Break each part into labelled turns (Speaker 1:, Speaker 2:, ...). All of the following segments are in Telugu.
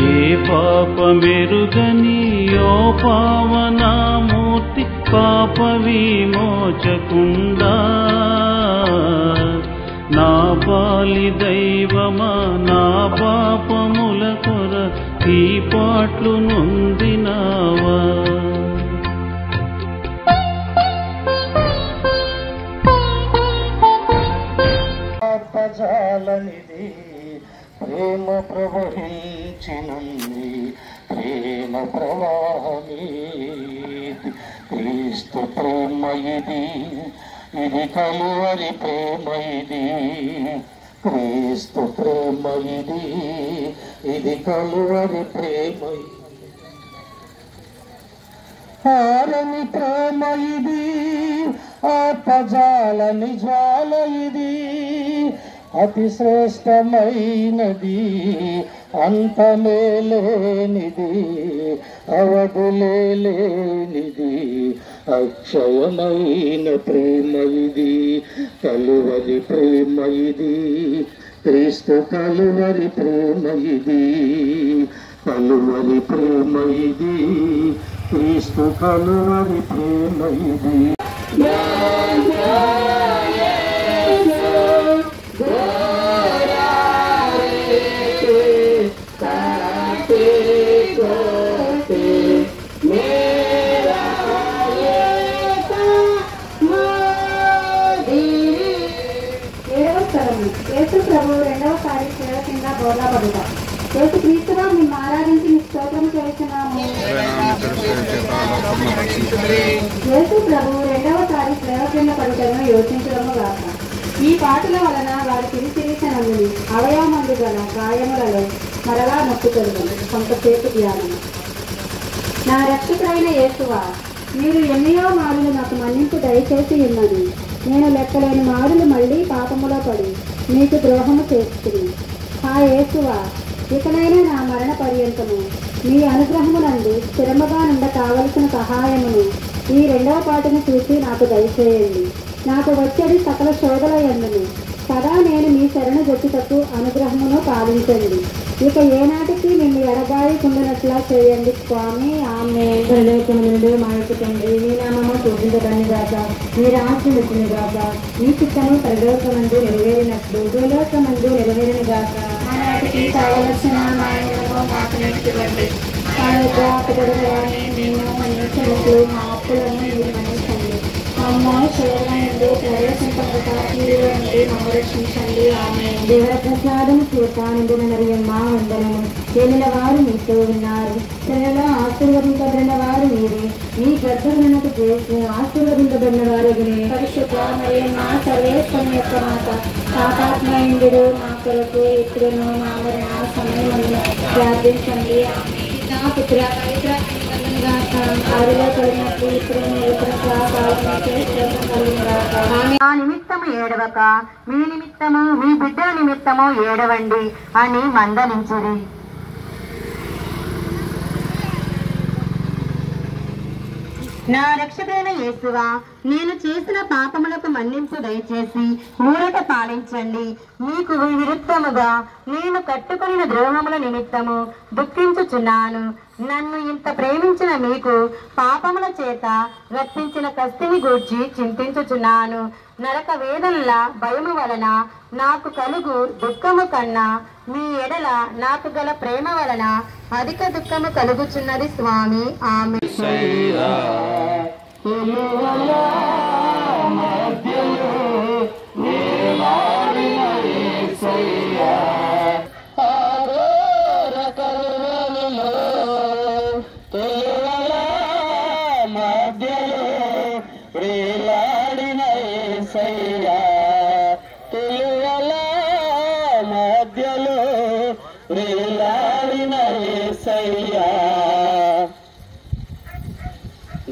Speaker 1: ఏ పాపమెరుగని ఓ పావనామూర్తి పాప విమోచకుండా నా పాలి దైవమా నా పాపముల కొర ఈ పాట్లు నొందినావా
Speaker 2: జాలనిది ప్రేమ ప్రవహించినంది ప్రేమ ప్రవాహమీ క్రీస్తు ప్రేమ ఇది ఇది కలువరి ప్రేమ ఇది క్రీస్తు ప్రేమ ఇది ఇది కలువరి ప్రేమ ఆరని ప్రేమ ఇది ఆత్మజాలని జ్వాల ఇది అతి శ్రేష్టమైనది అంతమేలేనిది అవధులేనిది అక్షయమైన ప్రేమ ఇది కలువరి ప్రేమ ఇది క్రీస్తు కలువరి ప్రేమ ఇది కలువరి ప్రేమ ఇది క్రీస్తు కలువరి ప్రేమ ఇది
Speaker 3: యేసు ప్రభు రెండవ సేవ కింద బోధపడుట యేసు క్రీస్తుగా మేము ఆరాధించి మీ స్తోత్రం చేస్తున్నాము. యేసు ప్రభు రెండవ సేవ కింద పడుటను యోచించడము కాక ఈ పాటల వలన వారు తిరిగినందుని అవయవమందు గల గాయములలో మరలా నొక్కుతరు కొంతసేపు ధ్యానము. నా రక్షకుడైన యేసువా, మీరు ఎన్నయో మారులు నాకు మన్నింపు దయచేసి ఉన్నది. నేను లెక్కలేని మారులు మళ్ళీ పాపములో పడి మీకు ద్రోహము చేస్తుంది. ఆ యేసువా, ఇకనైనా నా మరణ పర్యంతము మీ అనుగ్రహమునందు స్థిరముగా నుండ కావలసిన సహాయమును ఈ రెండవ పాటను చూసి నాకు దయచేయండి. నాకు వచ్చేది సకల శోధల యందును సదా నేను మీ శరణు జొచ్చుటకు అనుగ్రహమును పాలించండి. ఇక ఏనాటికి నిన్ను ఎడబాయకుండానట్లా చేయండి స్వామి. ఆమేన్.
Speaker 4: పరలోకమునందు మా యొక్క తండ్రి, మీ నామము పూజించబడును గాక, మీ రాజ్యం వచ్చును గాక, మీ చిత్తము పరలోకమందు నెరవేరినట్లు భూలోకమందు నెరవేరును గాక.
Speaker 3: ఆనాటికి కావలసిన మాయలను మాకు నేర్పివ్వండి. మా యొక్క అపరాధాన్ని మేము మన్నించినట్లు మా అప్పులను మీరు మన్నించండి. మమ్మల్ని శోధన నుండి ప్రవేశింపక కీడులో నుండి మమ్మల్ని రక్షించండి. ఆమేన్.
Speaker 4: దేవర ప్రసాదం చేత నిండిన మరియమ్మ వందనము. ఏలిన వారు మీతో ఉన్నారు, స్త్రీలలో ఆశీర్వదించబడిన వారు మీరే, మీ గర్భమునకు చేసి ఆశీర్వదించబడిన వారు.
Speaker 3: పరిశుద్ధ మరియమ్మ సర్వేశ్వరుని యొక్క మాత, పాపాత్మయుండుడు మా కొరకు ఇప్పుడును మా మరణ సమయమున ప్రార్థించండి. పుత్ర పవిత్ర ఆదిలో కలిగినప్పుడు ఇప్పుడు
Speaker 4: ఆ నిమిత్తము ఏడవక మీ నిమిత్తము మీ బిడ్డల నిమిత్తము ఏడవండి అని మందలించుడి. నా రక్షకుడైన యేసువా, నేను చేసిన పాపములకు మన్నింపు దయచేసి ఊరట పాలించండి. మీకు విరుద్ధముగా నేను కట్టుకున్న ద్రోహముల నిమిత్తము దుఃఖించుచున్నాను. నన్ను ఇంత ప్రేమించిన మీకు పాపముల చేత రప్పించిన కస్తిని గూర్చి చింతించుచున్నాను. నరక వేదనల భయము వలన నాకు కలుగు దుఃఖము కన్నా మీ ఎడల నాకు గల ప్రేమ వలన అధిక దుఃఖము కలుగుచున్నది స్వామి. ఆమె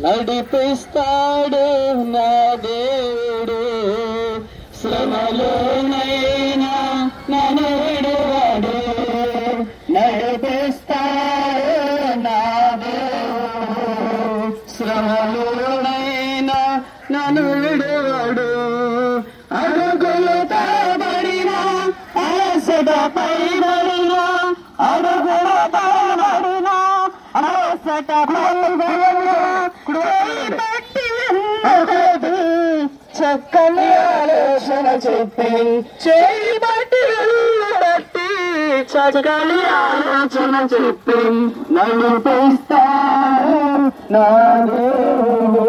Speaker 2: నడిపిస్తాడు నా దేవుడు, శ్రమలోనైనా నన్ను విడువడు. నడిపిస్తాడు నా దేవుడు, శ్రమలోనైనా నన్ను విడువడు. అడుగులు తడబడినా అలసట పైబడినా అడుగులు ముందట చక్కని ఆలోచన చెప్పి చేయి బట్టి బట్టి చక్కని ఆలోచన చెప్పి నన్ను పిస్తాను నా దేవుడు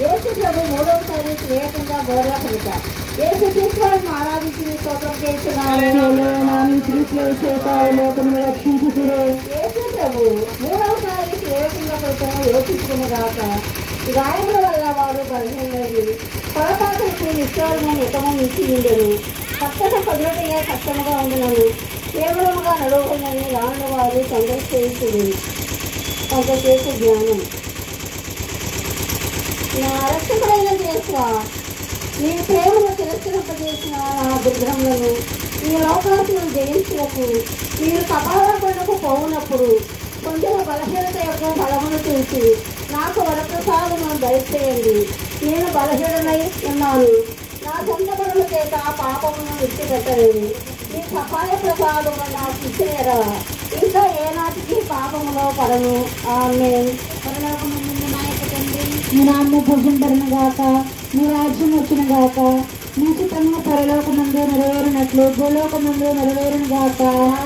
Speaker 3: యేసు ప్రభు మూడవసారి స్నేహంగా బోధన పలికారు. యేసు క్రీస్తుని ఆరాధించి స్తోత్రం చేస్తున్నాను. యేసు ప్రభు మూడవసారి స్నేహంగా పలికను యోచించుకుని గాక. గాయముల వల్ల వారు బలహీనది పొరపాటుకు నిశ్చలమైన ఎకమం ఇచ్చి ఉండేది. పక్కన పదులటగా కష్టముగా ఉండినను కేవలముగా నడువుకున్నది రాను వారు కొంతసేపు జ్ఞానం. నా రక్షకుడైన చేసిన నీ ప్రేమను తిరస్కరింపజేసిన నా దుర్గములను ఈ లోకాలను జయించుటకు మీరు కపాలపడకు పోవునప్పుడు కొంచెం బలహీనత యొక్క బలమును చూసి నాకు వరప్రసాదము దయచేయండి. నేను బలహీనై ఉన్నాను. నా సొంత పనుల చేత పాపమును విడిచిపెట్టలేదు. ఈ సహాయ ప్రసాదము నాకు ఇచ్చేయరా. ఇంకా ఏనాటికి పాపములో పడను. ఆమేన్.
Speaker 4: నీ నామము పూజింపబడును గాక. నీ రాజ్యం వచ్చిన గాక. నీ చిత్తము పరలోకమందు నెరవేరినట్లు భూలోకమందు నెరవేరును గాక.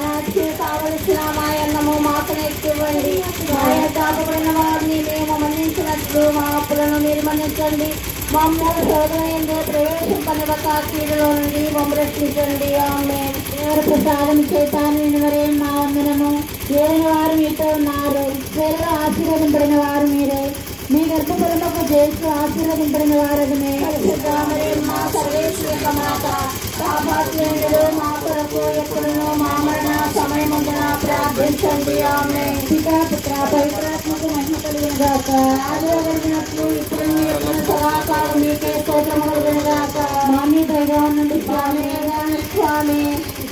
Speaker 3: నాటికి కావలసిన మా అన్నము మాకు ఇవ్వండి. మా దాపబడిన వారిని మేము మన్నించినట్లు మా అప్పులను మీరు మన్నించండి. మమ్మల్ని శోధన ప్రవేశింపనివ్వక కీడులో నుండి మమ్మల్ని రక్షించండి. ఆమేన్.
Speaker 4: ఎవరి ప్రసాదం చేత నిన్నవరే మా వందనము. ఏలిన వారు మీతో ఉన్నారు. స్త్రీలలో ఆశీర్వదింపడిన వారు మీరే. మీ గర్భఫలముకు చేస్తూ ఆశీర్వదింపడిన వారమే.
Speaker 3: మా సర్వేశ్వర యొక్క మాత పాపాత్ములు మా కొరకు ఎప్పుడును మా మరణ సమయమున ప్రార్థించండి. ఆమేన్.
Speaker 4: పితా పుత్ర పవిత్రాత్మకు మహిమ కలుగును గాక.
Speaker 3: ఆదిలో కలిగినట్లు ఇప్పుడు ఎప్పుడు సదాకాలం మీకే స్తోత్రములు కలుగును గాక.
Speaker 4: మామీ దైవం నుండి స్వామి
Speaker 3: స్వామి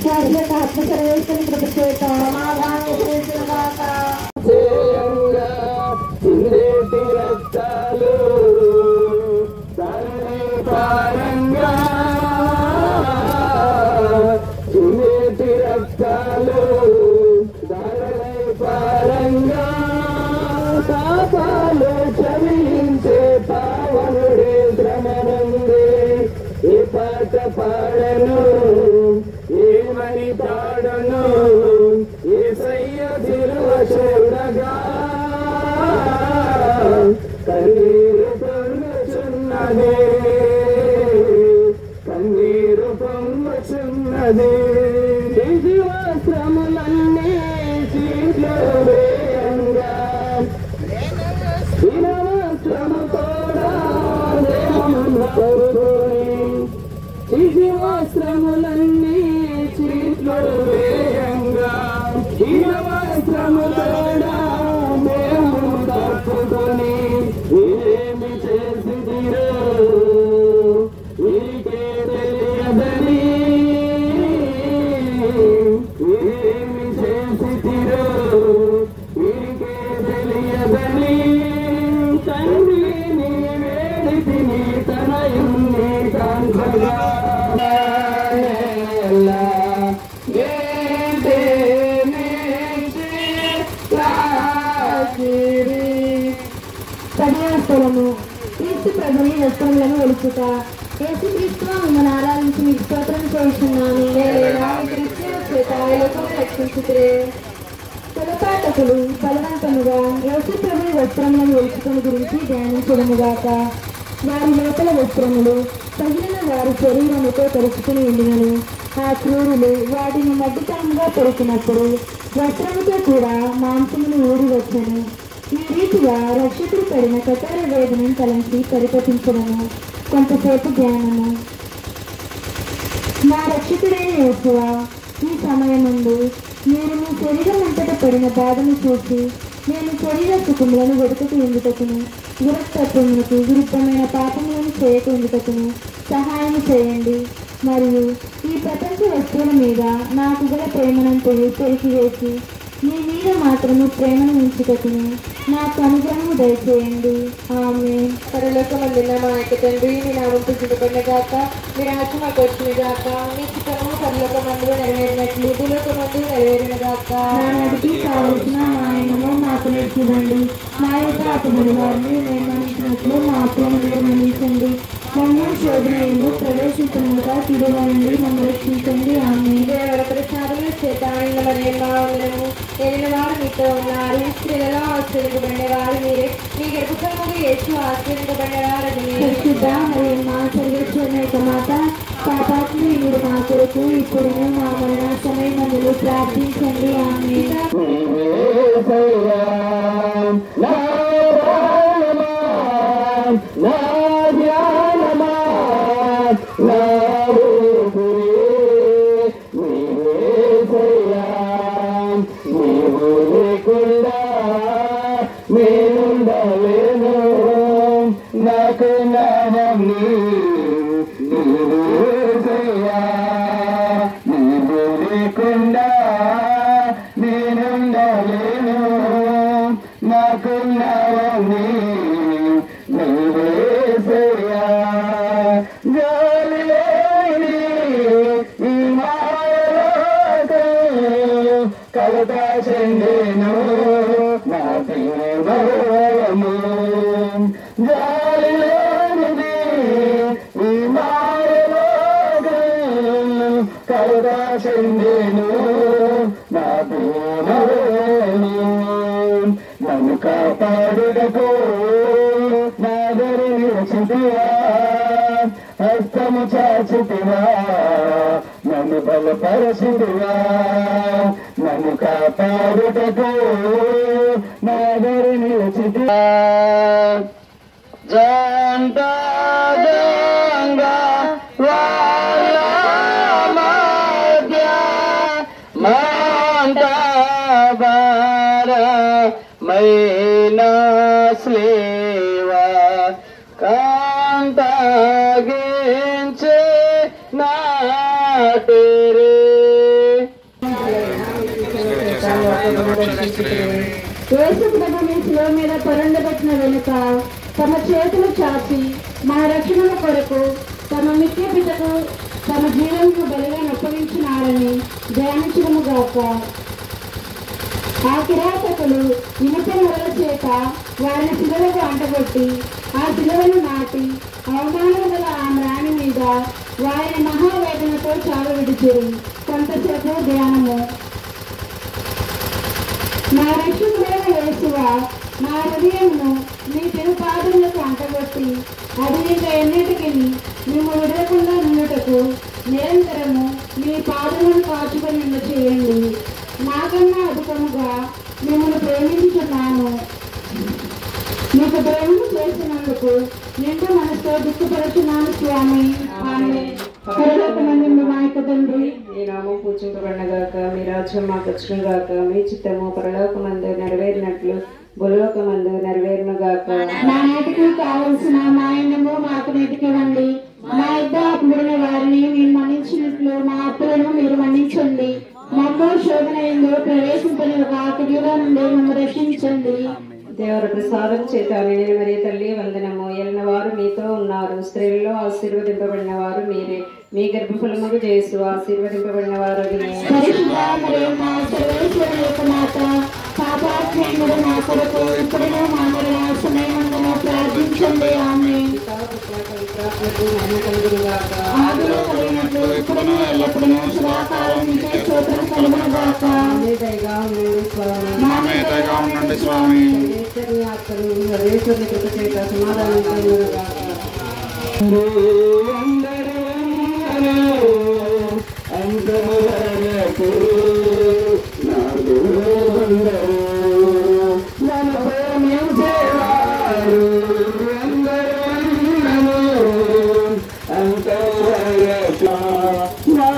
Speaker 4: శాశ్వత ఆత్మ సర్వేశ్వరి కృప చేత
Speaker 3: సమాధానం చేసిన గాక.
Speaker 2: చిందేటి రక్తాలు తరణి పారంగా చిందేటి రక్తాలు ధరణి పారంగా పాపాలు క్షమించే పావనుడే శ్రమనుంది. ఈ పాట పాడను ఏమని పాడను యేసయ్య సిలువ చూడగా కన్నీరు పొంగుచున్నదే కన్నీరు పొంగుచున్నదే. వస్త్రములన్నీ చీట్లు వేయంగా వస్త్రము కూడా వస్త్రములన్నీ చీట్లు వేయంగా వస్త్రము కూడా మేము తప్పుకొని ఏమి చేసిదిరో వీరికే తెలియదని ఏమి చేసిదిరో వీరికే తెలియదని తండ్రిని వేడితిని తనయుణ్ణి కాంక్షగా
Speaker 4: పర్యాస్తలము క్రీస్తు ప్రభుని వస్త్రములను వెలుచుట. యేసు క్రీస్తు మిమ్మల్ని ఆరాధించి మీకు స్తోత్రం చేస్తున్నాను. తొలపాటకులు బలవంతముగా యేసు ప్రభుని వస్త్రములను వెలుచుకుని గురించి ధ్యానించడముగాక. వారి లోపల వస్త్రములు తగిలిన వారి శరీరముతో తరుచుకుని ఉండినను ఆ క్రూరులు వాటిని మధ్యతరంగా పెరిగినప్పుడు వస్త్రముతో కూడా మాంసమును ఊడి వచ్చను. ఈ రీతిగా రక్షకుడు పడిన కఠోర వేదనను తలంచి పరిపతించడము. కొంతసేపు ధ్యానము. నా రక్షకుడైన యేసువా, ఈ సమయముందు మీరు మీ శరీరం అంతటా పడిన బాధను చూసి నేను శరీర సుఖములను వెతుకుతూ ఎందుకను విరక్తత్వములకు విరుద్ధమైన పాపములను చేయక ఎందుకను
Speaker 3: సహాయం చేయండి. మరియు ఈ ప్రపంచ వస్తువుల మీద నాకు గల ప్రేమనంతయు చేసివేసి మీ మీద మాత్రము ప్రేమను ఉంచుటకును నాకు అనుగ్రహము దయచేయండి. ఆమె
Speaker 5: పరలోకమందున్న మా యొక్క తండ్రి, నీ నామం పూజింపబడిన గాక, మీ రాజ్యం మాకు వచ్చిన గాక, మీ చిత్తము పరలోకమందు నెరవేరినట్లు భూలోకమందు నెరవేరిన గాక.
Speaker 3: నాటికి కావలసిన ఆయనను మాకు నేర్చుకోండి. మా యొక్క అతడి వారిని నిర్ణయించినట్లు మా అప్పులను నిర్ణయించండి. మమ్మల్ని శోధన ఎందు ప్రవేశించకుండా తిరగండి, మమ్మల్ని రక్షించండి. ఆమె
Speaker 5: దేవర ప్రసాదముల చేత ఏలిన వారు మీతో ఉన్నారు. స్త్రీలలో ఆశ్చర్యపడిన వారు మీరే. మీ గర్భఫలముగా యేసు ఆశ్చర్యపడిన వారు.
Speaker 3: పరిశుద్ధ మరియు మా సర్వేశ్వరుని యొక్క మాత, పాపాత్ములు మీరు మా కొరకు ఇప్పుడు మా మరణ సమయమందులో ప్రార్థించండి. ఆమె
Speaker 2: నేనుండలేను, నాకు నామం నీవేసయ్యా. నీవు లేకుండా నేనుండలేను, నాకు నామం నీవేసయ్యా. గాలి లేని ఈ మాయలోకం కలత చెందేను నా ప్రేమము. గాలి లేనిది ఈ మాయలోకం కలత చెందేను నా ప్రేమము. నన్ను కాపాడుటకు నాగరి నిలిచితివా, హస్తము చాచితివా, నన్ను బలపరచితివా. నన్ను కాపాడుటకు నాగరి నిలిచితివా. జంటగా వాళ్ళ మధ్య మంటభారమైన స్లేవా కాంతగించే నాటిరే.
Speaker 3: యేసు ప్రభు మీ శిలువ మీద పొరండబెట్టిన వెనుక తమ చేతులు చాచి మా రక్షణ కొరకు తమ మిత్య పితకు తమ జీవనకు బలిగా నొప్పగించినారని ధ్యానించడము గాక. ఆ కిరాతకులు ఇనుప మొదల చేత వారిని శిలువకు అంటగొట్టి ఆ శిలువను నాటి అవమానం గల ఆ మ్రాణి మీద వారిని మహావేదనతో చాలు విడిచిరు. కొంతసేపు ధ్యానము. నా రక్షకుడైన యేసువా, నా హృదయమును మీ తిరుపాదములకు అంటగొట్టి అది ఇంకా ఎన్నిటికి మేము విడవకుండా నుండుటకు నిరంతరము మీ పాదములను కాచుకొని చేయండి. నాకన్నా అధికముగా మిమ్మల్ని ప్రేమించుతున్నాను. మీకు ప్రేమను చేసినందుకు నిండు మనసుతో దుఃఖపడుతున్నాను స్వామి. ఆమె పరలోకమందున్న మా యొక్క తండ్రి,
Speaker 5: మీ నామం పూజింపబడిన గాక, మీ రాజ్యం మాకు వచ్చిన గాక, మీ చిత్తము పరలోకమందు నెరవేరినట్లు భూలోకమందు నెరవేరును గాక.
Speaker 3: మా నాటికి కావలసిన మాయనము మాకు నేటికివ్వండి. మా ఇద్ద అప్పుడున్న వారిని మేము మన్నించినట్లు మా అప్పులను మీరు మన్నించండి. మమ్మల్ని శోధన ఎందు ప్రవేశింపని ఒక ఆకలిగా నుండి మమ్మల్ని రక్షించండి.
Speaker 5: దేవర ప్రసాదం చేత నిండిన మరియు తల్లి వందనము. ఏలిన వారు మీతో ఉన్నారు. స్త్రీలలో ఆశీర్వదింపబడిన వారు మీరే. మీ గర్భఫలముకు చేసు ఆశీర్వదింపబడిన వారు.
Speaker 3: పరిశుద్ధ మరియు మా సర్వేశ్వరుని యొక్క మాత, పాపాత్ముడు మా కొరకు ఇప్పుడును మా మరణ సమయమందున ప్రార్థించండి. ఆమె ఆదిలో కలిగినట్లు ఇప్పుడును ఎల్లప్పుడూ సదాకాలం మీకే స్తోత్రం కలుగును గాక.
Speaker 5: మా మీద దయగా ఉండండి స్వామి. సర్వేశ్వరుని కృప చేత సమాధానం కలుగును గాక.
Speaker 2: నా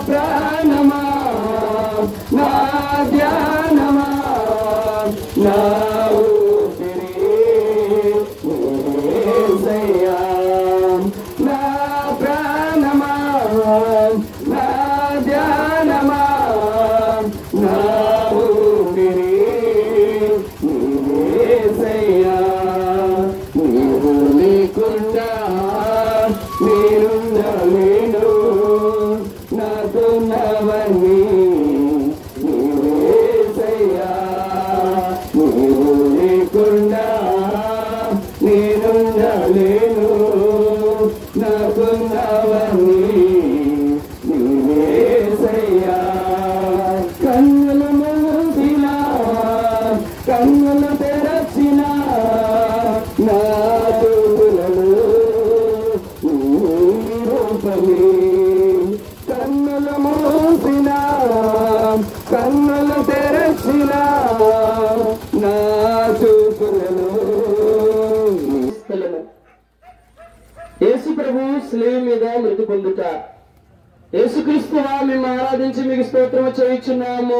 Speaker 2: ప్రాణమా, నా ధ్యానమా, నా ఊపిరి యేసయ్యా. నా చెప్పలేను నాకున్నవన్నీ నీవేసయ్యా. కన్నులు మూసినా కన్నులు తెరచిన నా చూపులలో నీ రూపమే. కన్నులు మూసిన కన్నులు తెరచిన నా చూపులలో. యేసు ప్రభు శిలువ మీద మృతి పొందుట. యేసుక్రీస్తువా మేము ఆరాధించి మీకు స్తోత్రము చేయుచున్నాము.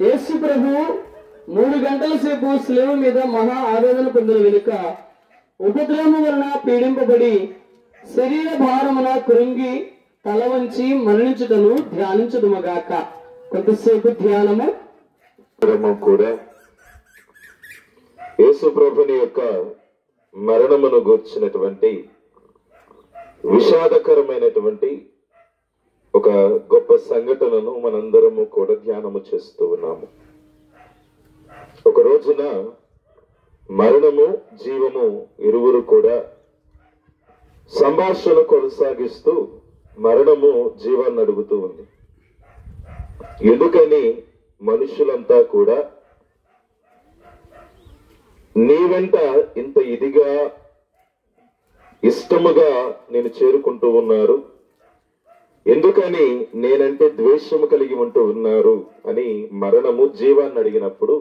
Speaker 2: యేసు ప్రభు 3 గంటల సేపు శిలువ మీద మహా ఆవేదన పొందిన వెనుక ఉపద్రవం వలన పీడింపబడి శరీర భారమున కృంగి తల వంచి మరణించుటను ధ్యానించుదుమగాక. కొంతసేపు ధ్యానము
Speaker 6: కూడా యేసు ప్రభుని యొక్క మరణమును గూర్చినటువంటి విషాదకరమైనటువంటి ఒక గొప్ప సంఘటనను మనందరము కూడా ధ్యానము చేస్తూ ఉన్నాము. ఒక రోజున మరణము జీవము ఇరువురు కూడా సంభాషణ కొనసాగిస్తూ మరణము జీవాన్ని అడుగుతూ ఉంది. ఎందుకని మనుషులంతా కూడా నీ వెంట ఇంత ఇదిగా ఇష్టముగా నేను చేరుకుంటూ ఉన్నారు, ఎందుకని నేనంటే ద్వేషము కలిగి ఉంటూ ఉన్నారు అని మరణము జీవాన్ని అడిగినప్పుడు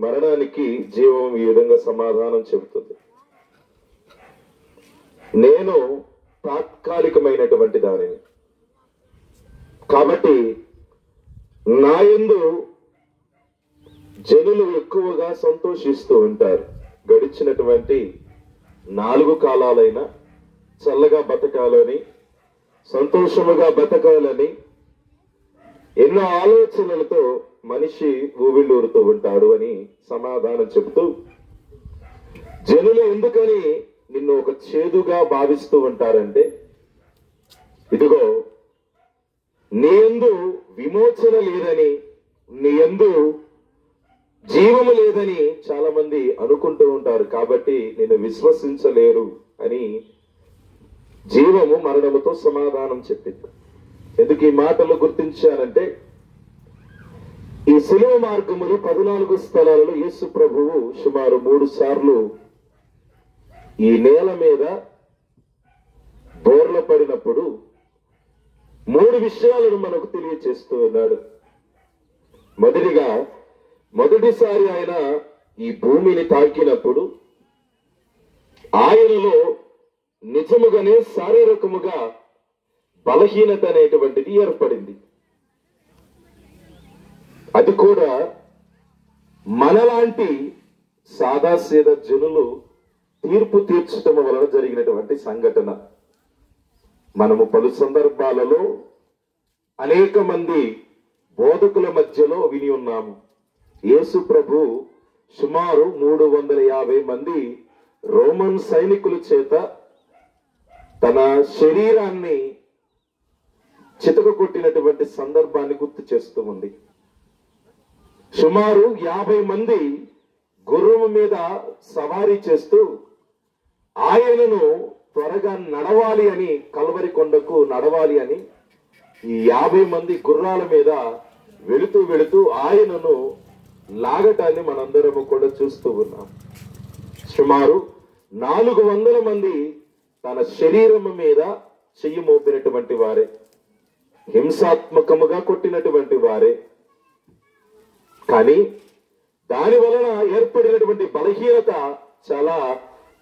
Speaker 6: మరణానికి జీవం ఈ విధంగా సమాధానం చెబుతుంది. నేను తాత్కాలికమైనటువంటి దానిని, కాబట్టి నా యందు జనులు ఎక్కువగా సంతోషిస్తూ ఉంటారు. గడిచినటువంటి 4 కాలాలైనా చల్లగా బతకాలని, సంతోషముగా బతకాలని ఎన్నో ఆలోచనలతో మనిషి ఊవిళ్ళూరుతూ ఉంటాడు అని సమాధానం చెబుతూ, జనులు ఎందుకని నిన్ను ఒక చేదుగా భావిస్తూ ఉంటారంటే, ఇదిగో నీ యందు విమోచన లేదని, నీ యందు జీవము లేదని చాలా మంది అనుకుంటూ ఉంటారు, కాబట్టి నిన్ను విశ్వసించలేరు అని జీవము మరణముతో సమాధానం చెప్పింది. ఎందుకు ఈ మాటలు గుర్తించానంటే, ఈ శిలువ మార్గములు 14 స్థలాలలో యేసు ప్రభువు సుమారు 3 సార్లు ఈ నేల మీద బోర్ల పడినప్పుడు 3 విషయాలను మనకు తెలియచేస్తూ ఉన్నాడు. మొదటిసారి ఆయన ఈ భూమిని తాకినప్పుడు ఆయనలో నిజముగానే శారీరకముగా బలహీనత అనేటువంటిది ఏర్పడింది. అది కూడా మనలాంటి సాదాసీద జనులు తీర్పు తీర్చటం వలన జరిగినటువంటి సంఘటన. మనము పలు సందర్భాలలో అనేక మంది బోధకుల మధ్యలో విని ఉన్నాము. యేసు ప్రభు సుమారు 350 మంది రోమన్ సైనికుల చేత తన శరీరాన్ని చితక కొట్టినటువంటి సందర్భాన్ని గుర్తు చేస్తూ ఉంది. సుమారు 50 మంది గుర్రము మీద సవారీ చేస్తూ ఆయనను త్వరగా నడవాలి అని, కల్వరి కొండకు నడవాలి అని ఈ 50 మంది గుర్రాల మీద వెళుతూ ఆయనను లాగటాన్ని మనందరము కూడా చూస్తూ ఉన్నాం. సుమారు 400 మంది తన శరీరము మీద చెయ్యి మోపినటువంటి వారే, హింసాత్మకముగా కొట్టినటువంటి వారే. కానీ దాని వలన ఏర్పడినటువంటి బలహీనత చాలా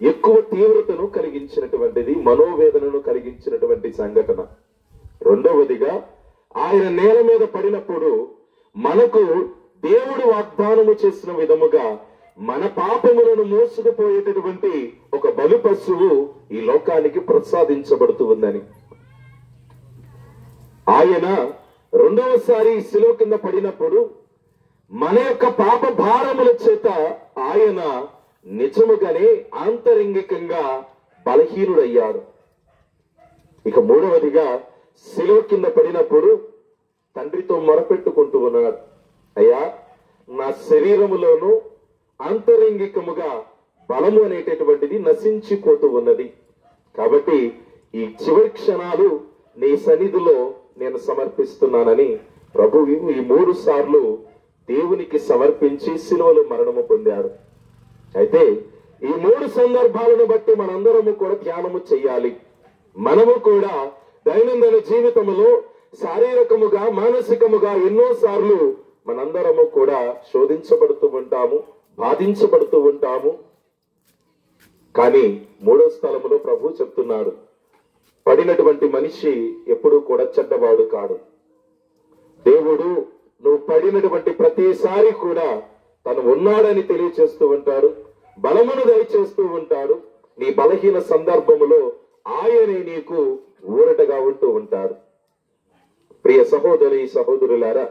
Speaker 6: ఎక్కువ తీవ్రతను కలిగించినటువంటిది, మనోవేదనను కలిగించినటువంటి సంఘటన. రెండవదిగా ఆయన నేల మీద పడినప్పుడు మనకు దేవుడు వాగ్దానము చేసిన విధముగా మన పాపములను మోసుకుపోయేటటువంటి ఒక బలి పశువు ఈ లోకానికి ప్రసాదించబడుతూ ఉందని. ఆయన రెండవసారి శిలువ కింద పడినప్పుడు మన యొక్క పాప భారముల చేత ఆయన నిజముగానే ఆంతరంగికంగా బలహీనుడయ్యాడు. ఇక మూడవదిగా శిలువ కింద పడినప్పుడు తండ్రితో మొరపెట్టుకుంటూ ఉన్నాడు, అయ్యా నా శరీరములోను అంతరంగికముగా బలము అనేటటువంటిది నశించిపోతూ ఉన్నది. కాబట్టి ఈ చివరి క్షణాలు నీ సన్నిధిలో నేను సమర్పిస్తున్నానని ప్రభువు ఈ 3 సార్లు దేవునికి సమర్పించి శిలువలో మరణము పొందాడు. అయితే ఈ 3 సందర్భాలను బట్టి మనందరము కూడా ధ్యానము చెయ్యాలి. మనము కూడా దైనందిన జీవితంలో శారీరకముగా మానసికముగా ఎన్నో సార్లు మనందరము కూడా శోధించబడుతూ ఉంటాము, బాధించబడుతూ ఉంటాము. కానీ 3వ స్థలములో ప్రభు చెప్తున్నాడు, పడినటువంటి మనిషి ఎప్పుడూ కూడా చెడ్డవాడు కాడు. దేవుడు నువ్వు పడినటువంటి ప్రతిసారి కూడా తను ఉన్నాడని తెలియచేస్తూ ఉంటాడు, బలమును దయచేస్తూ ఉంటాడు. నీ బలహీన సందర్భములో ఆయనే నీకు ఊరటగా ఉంటూ ఉంటాడు. ప్రియ సహోదరి సహోదరులారా,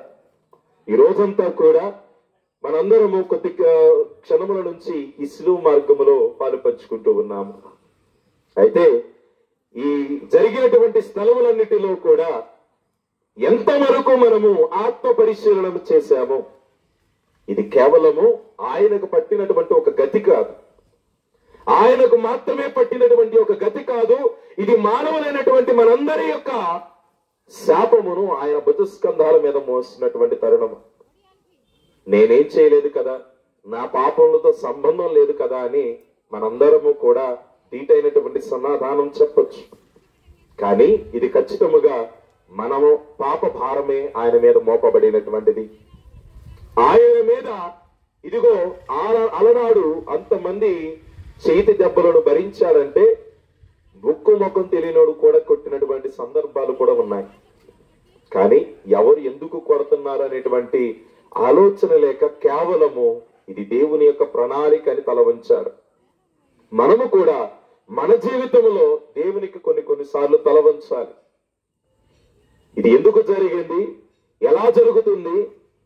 Speaker 6: ఈ రోజంతా కూడా మనందరము కొద్ది క్షణముల నుంచి ఈ సిలువ మార్గములో పాలు పంచుకుంటూ ఉన్నాము. అయితే ఈ జరిగినటువంటి స్థలములన్నిటిలో కూడా ఎంతవరకు మనము ఆత్మ పరిశీలన చేశామో, ఇది కేవలము ఆయనకు పట్టినటువంటి ఒక గతి కాదు, ఆయనకు మాత్రమే పట్టినటువంటి ఒక గతి కాదు. ఇది మానవులైనటువంటి మనందరి యొక్క శాపమును ఆయన భుజస్కంధాల మీద మోసినటువంటి తరుణము. నేనేం చేయలేదు కదా, నా పాపములతో సంబంధం లేదు కదా అని మనందరము కూడా తీటైనటువంటి సమాధానం చెప్పొచ్చు. కానీ ఇది ఖచ్చితముగా మనము పాప భారమే ఆయన మీద మోపబడినటువంటిది. ఆయన మీద ఇదిగో అలనాడు అంతమంది చేతి దెబ్బలను భరించాడంటే ముక్కు ముఖం తెలియనోడు కూడా కొట్టినటువంటి సందర్భాలు కూడా ఉన్నాయి. కానీ ఎవరు ఎందుకు కొడుతున్నారు అనేటువంటి ఆలోచన లేక కేవలము ఇది దేవుని యొక్క ప్రణాళిక అని తల వంచారు. మనము కూడా మన జీవితంలో దేవునికి కొన్నిసార్లు తల వంచాలి. ఇది ఎందుకు జరిగింది, ఎలా జరుగుతుంది,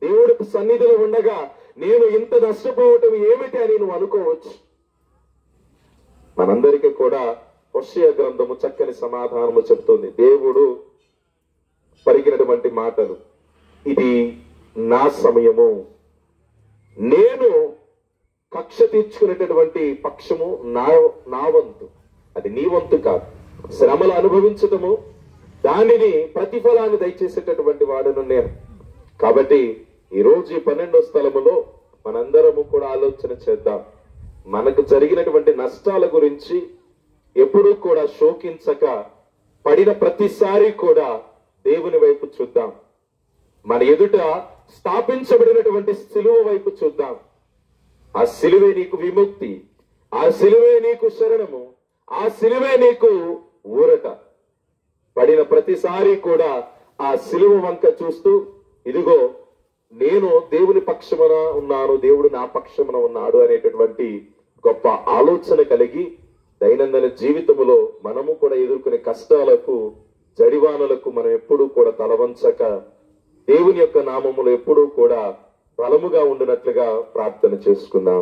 Speaker 6: దేవుడి సన్నిధిలో ఉండగా నేను ఇంత నష్టపోవటం ఏమిటి అని నువ్వు అనుకోవచ్చు. మనందరికీ కూడా హోషేయ గ్రంథము చక్కని సమాధానము చెప్తుంది. దేవుడు పలికినటువంటి మాటలు, ఇది నా సమయము, నేను కక్ష తీర్చుకునేటటువంటి పక్షము నా వంతు, అది నీ వంతు కాదు. శ్రమలు అనుభవించటము, దానిని ప్రతిఫలాన్ని దయచేసేటటువంటి వాడును నేను. కాబట్టి ఈరోజు ఈ 12వ స్థలములో మనందరము కూడా ఆలోచన చేద్దాం. మనకు జరిగినటువంటి నష్టాల గురించి ఎప్పుడూ కూడా శోకించక పడిన ప్రతిసారి కూడా దేవుని వైపు చూద్దాం. మన ఎదుట స్థాపించబడినటువంటి సిలువ వైపు చూద్దాం. ఆ సిలువే నీకు విముక్తి, ఆ సిలువే నీకు శరణము, ఆ సిలువే నీకు ఊరట. పడిన ప్రతిసారి కూడా ఆ సిలువ వంక చూస్తూ ఇదిగో నేను దేవుని పక్షమున ఉన్నాను, దేవుడు నా పక్షమున ఉన్నాడు అనేటటువంటి గొప్ప ఆలోచన కలిగి దైనందిన జీవితంలో మనము కూడా ఎదుర్కొనే కష్టాలకు జడివానలకు మనం ఎప్పుడూ కూడా తలవంచక దేవుని యొక్క నామములో ఎప్పుడూ కూడా బలముగా ఉండినట్లుగా ప్రార్థన చేసుకుందాం.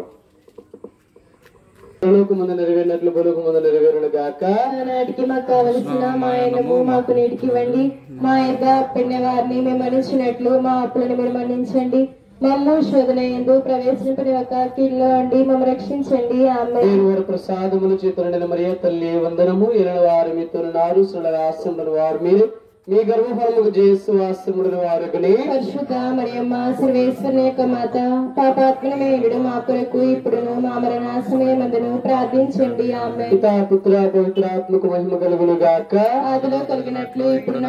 Speaker 2: ముందు నెరవేరినట్లు బలుకు ముందు నెరవేరును గాక.
Speaker 3: నాటికి మాకు కావలసిన మా ఆయనము మాకు నీటికి ఇవ్వండి. మా యొక్క అప్పిన వారిని మేము మన్నించినట్లు మా అప్పులను మీరు మన్నించండి. మమ్ము శోధన యందు ప్రవేశింపని ఒక కీడులో అండి మమ్మ రక్షించండి. ఆమేన్.
Speaker 2: వారి ప్రసాదములు చేతులండిన మరియ తల్లి వందనము. ఎరణ వారు మీతో నారు సుళ్ళగా ఆశ్రములను వారు మీరు, మీ గర్భఫలముకు జేసు ఆశ్రములను వారుకుని.
Speaker 3: పరిశుద్ధ మరియమ్మ సర్వేశ్వరుని యొక్క మాత, పాపాత్మనమేయుడు మా కొరకు ఇప్పుడును మా మరణ సమయమందును ప్రార్థించండి. ఆమేన్.
Speaker 2: పితా పుత్ర పవిత్రాత్మకు మహిమ కలుగును గాక.
Speaker 3: ఆదిలో కలిగినట్లు ఇప్పుడు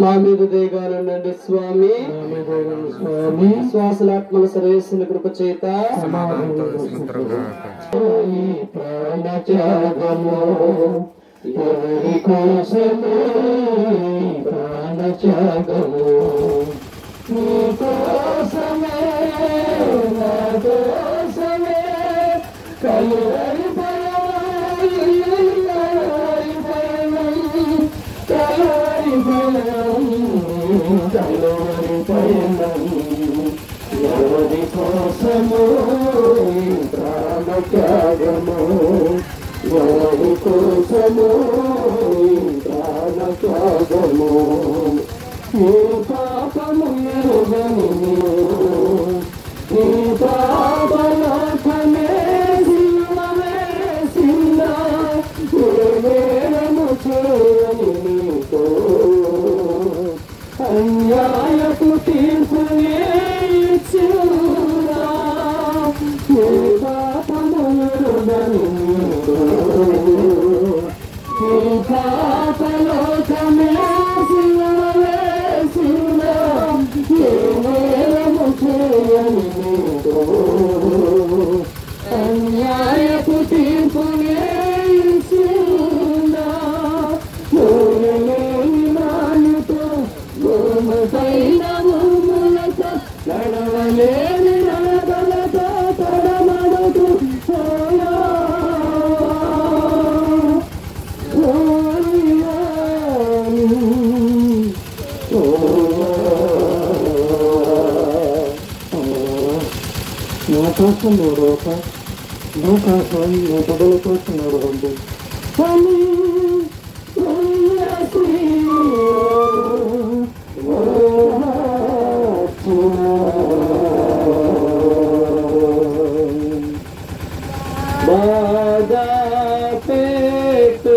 Speaker 2: మా మీద దయగానుండండి స్వామి. స్వామి శ్వాసనాత్మల సర్వేశ్వరుని కృప చేత ప్రాణత్యాగము ఎవరి కోసము ప్రాణత్యాగము నీ కోసమే నా కోసమే కలువరి ఎవరి కోసము ప్రాణత్యాగము ఎవరి కోసము ప్రాణత్యాగము ఏ పాపము ఎరుగని అన్యాయపు తీర్పునే ఇస్తుందా నాలుతో భూమిపైన భూములతో నడవలేని నడకలతో తడమడుతూ నా కోసం నోడోక నా కోసం నా బిడ్డల కోసం నడవండి బాగా పెట్టు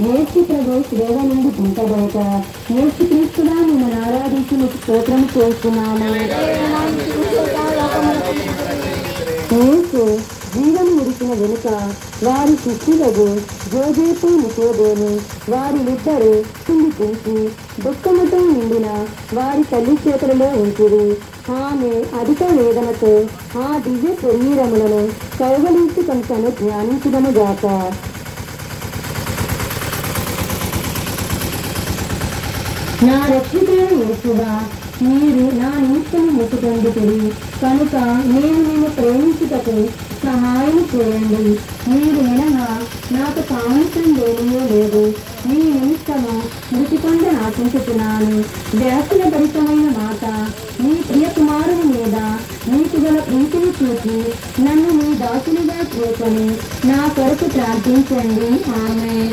Speaker 3: యేసు ప్రభు సేవ నుండి పుట్టబోక యేసు క్రీస్తుగా మిమ్మల్ని ఆరాధించి మీకు స్తోత్రం చేస్తున్నాను. యేసు జీవము ఉడికిన వెనుక వారి శిష్యులకు జోజేపు నికోదేము వారిద్దరు కుండిపించి దుఃఖముతో నిండిన వారి తల్లి చేతులలో ఉంచిరి. ఆమె అధిక వేదనతో ఆ దివ్య శరీరములను కౌగలించి కొంచెం ధ్యానించడము గాక. నా రక్షకుడైన యేసువా, మీరు నా నిమిత్తము మొక్కుకొందుకుడి కనుక నేను నిన్ను ప్రేమించుటకు సహాయం చేయండి. మీరు వినగా నాకు కావలసిన ఏమీ లేదు. మీ నిమిత్తము మృతి పొంద ఆశించుతున్నాను. వ్యాసుల భరితమైన మాట మీ ప్రియ కుమారుని మీద మీకు గల ప్రీతిని చూసి నన్ను మీ దాసునిగా చేసుకొని నా కొరకు ప్రార్థించండి. ఆమేన్.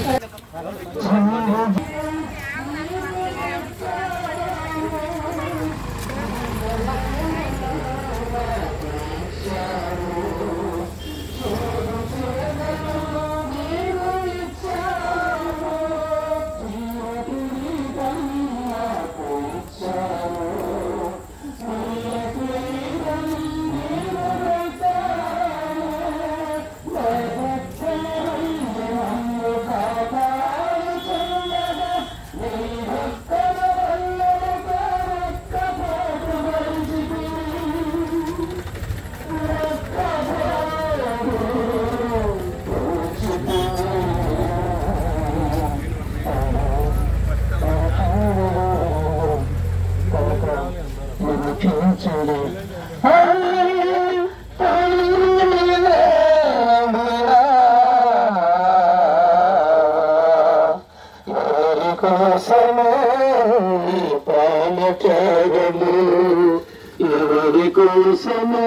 Speaker 2: ఎవరి కోసమో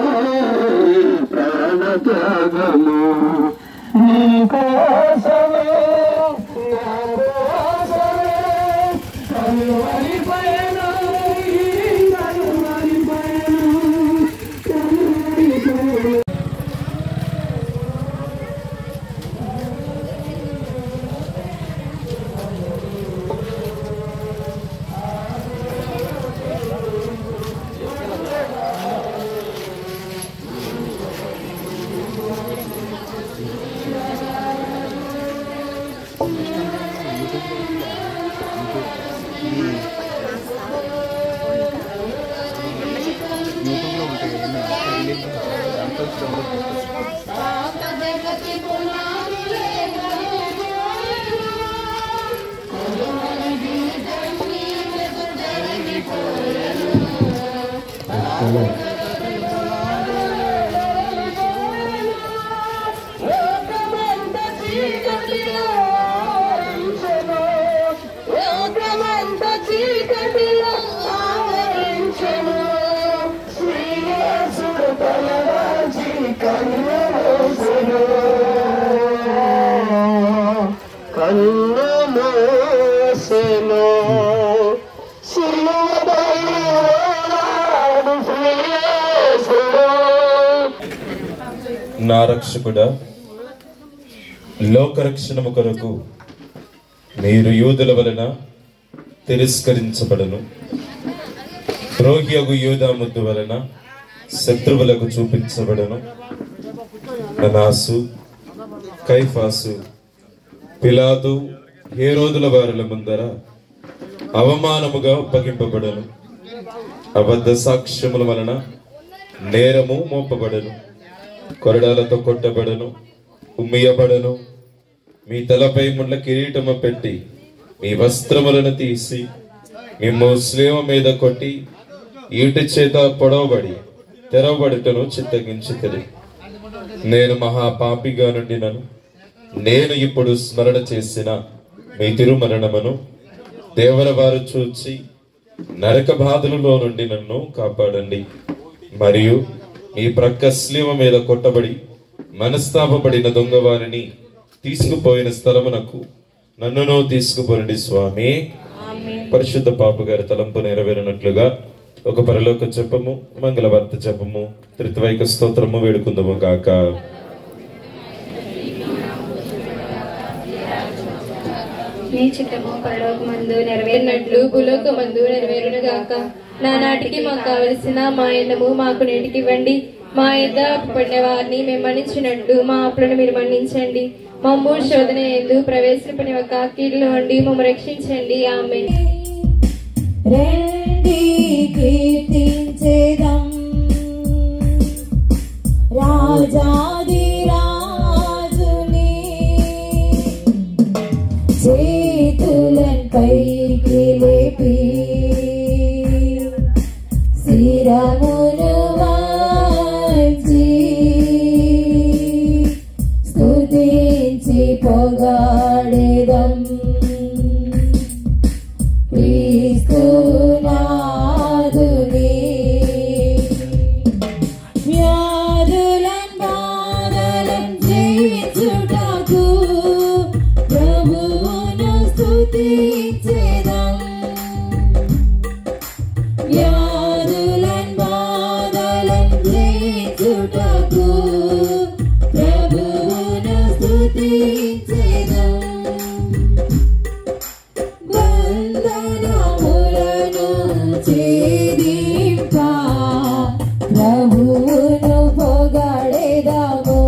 Speaker 2: ప్రాణత్యాగము నీ కోసమే నా కోసమే కలువరి పయనం కలువరి పయనం కలువరి పయనం.
Speaker 7: నా రక్షకుడా, లోకరక్షణము కొరకు మీరు యూదుల వలన తిరస్కరించబడను. ద్రోహియగు యూదా ముద్దు వలన శత్రువులకు చూపించబడను. అనాసు, కైఫాసు, పిలాతు, హేరోదుల వారుల ముందర అవమానముగా అప్పగింపబడను. అబద్ధ సాక్ష్యముల వలన నేరము మోపబడను. కొరడాలతో కొట్టబడను, ఉమ్మియబడను. మీ తలపై ముళ్ళ కిరీటము పెట్టి మీ వస్త్రములను తీసి మిమ్ము శిలువ మీద కొట్టి ఈటి చేత పొడవబడి తెరవబడుటను చిత్తగించితిరి. నేను మహాపాపిగా నుండినను. నేను ఇప్పుడు స్మరణ చేసిన మీ తిరుమరణమును దేవర వారు చూచి నరక బాధలలో నుండి నన్ను కాపాడండి. మరియు మీ ప్రక్క శిలువ మీద కొట్టబడి మనస్తాపపడిన దొంగ వారిని తీసుకుపోయిన స్థలమునకు నన్నును తీసుకుపోండి స్వామి. పరిశుద్ధ పాప గారి తలంపు నెరవేరినట్లుగా ఒక పరలోక జపము, మంగళవార్త జపము, త్రిత్వైక స్తోత్రము వేడుకుందాము కాక.
Speaker 8: నీ చిత్తము పరలోకమందు నెరవేరినట్లు భూలోకమందు నెరవేరును గాక. నానాటికి మాకు కావలసిన మా అన్నము మాకు నేటికి ఇవ్వండి. మా యొద్ద పడిన వారిని మేము మన్నించినట్లు మా అప్పులను మీరు మన్నించండి. మమ్ము శోధన యందు ప్రవేశింపని ఒక కీడులో నుండి మమ్ము రక్షించండి. ఆమేన్.
Speaker 9: రెండి కీర్తించేదం రాజాది రాజుని, చేతులన్ పైకి లేపి శిరమును వంచి స్తుతించి పొగడెదం. క్రీస్తునాథుని వ్యాధులన్ బాధలన్ జయించుటకు ప్రభువును స్తుతించెదం. వ్యాధులన్ బాధలన్ జయించుటకు ప్రభువును స్తుతించెదం. బంధనములను ఛేదింప ప్రభువును పొగడెదము.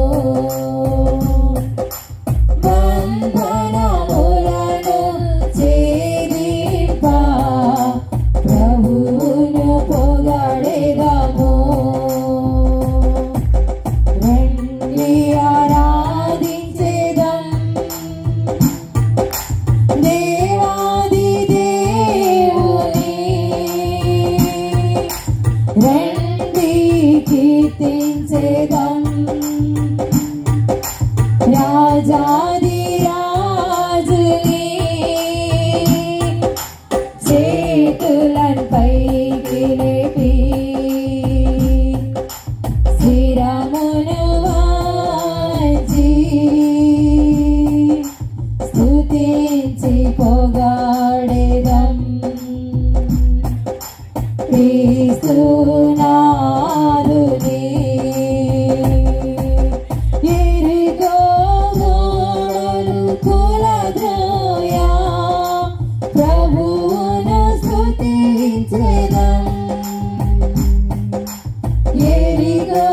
Speaker 9: బంధనములను ఛేదింప ప్రభువును పొగడెదము. రండి ఆరాధించెదం దేవాది దేవుని. రండి కీర్తించెదం రాజాది రాజుని. చేతులన్ పైకి లేపి శిరమును వంచి స్తుతించి పొగడెదం. క్రీస్తునాథుని ఎరిగో గోడలు కూలద్రోయ ప్రభువును స్తుతించెదం. ఎరిగో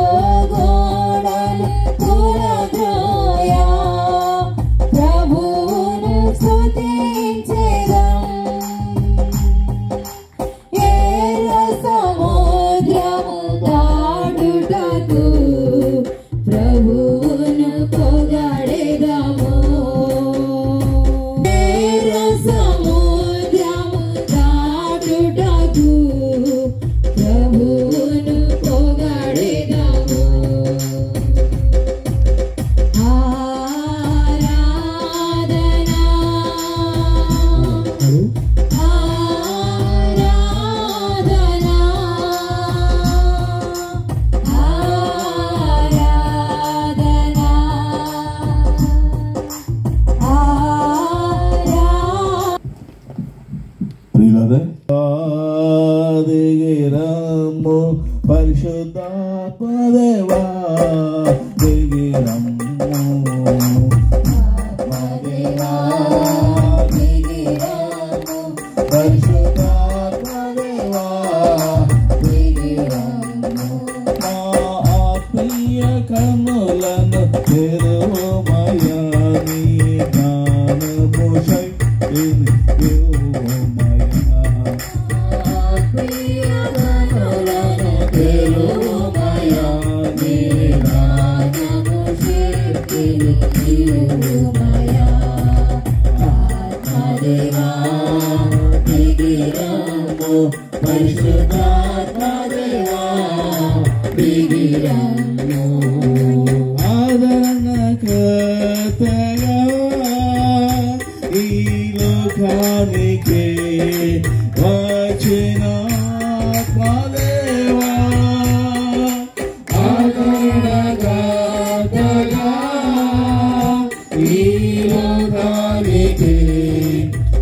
Speaker 9: గోడలు కూలద్రోయ ప్రభువును స్తుతించెదం. ఎర్ర సముద్రము దాటుటకు ప్రభువును పొగడెదము. ఎర్ర సముద్రము దాటుటకు ప్రభువును పొగడెదము. ఆరాధనా ఆరాధనా ఆరాధనా
Speaker 10: దిగిరమ్ము పరిశుద్ధాత్మదేవా దిగిరమ్ము ఆత్మదేవా దిగిరమ్ము పరిశుద్ధాత్మదేవా దిగిరమ్ము ఆదరణకర్తగా ఈ లోకానికి వచ్చిన ఆత్మదేవా ఆదరణకర్తగా ఈ లోకానికి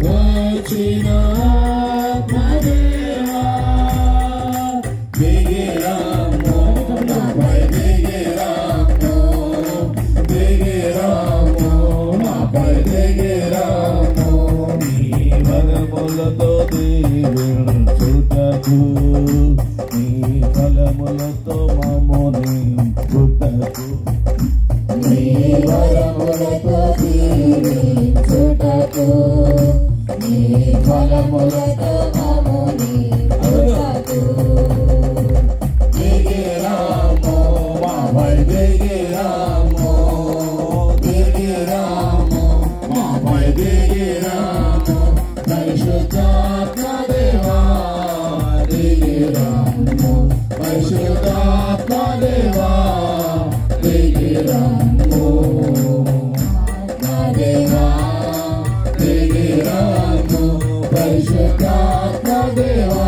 Speaker 10: వచ్చిన ఆత్మదేవా దిగిరమ్ము నాపై దిగిరమ్ము దిగిరమ్ము నాపై దిగిరమ్ము నీ వరములతో దీవించుటకు నీ ఫలములతో మమ్ముని పుట్టకు నీ వరములతో దీవించుటకు నీ ఫలములతో మమ్ముని పుట్టకు దిగిరమ్ము మాపై దిగిరమ్ము దిగిరమ్ము మాపై దిగిరమ్ము పరిశుద్ధాత్మదేవా దిగిరమ్ము పరిశుద్ధాత్మదేవా దిగిరమ్ము ఆత్మదేవా దిగిరమ్ము పరిశుద్ధాత్మదేవా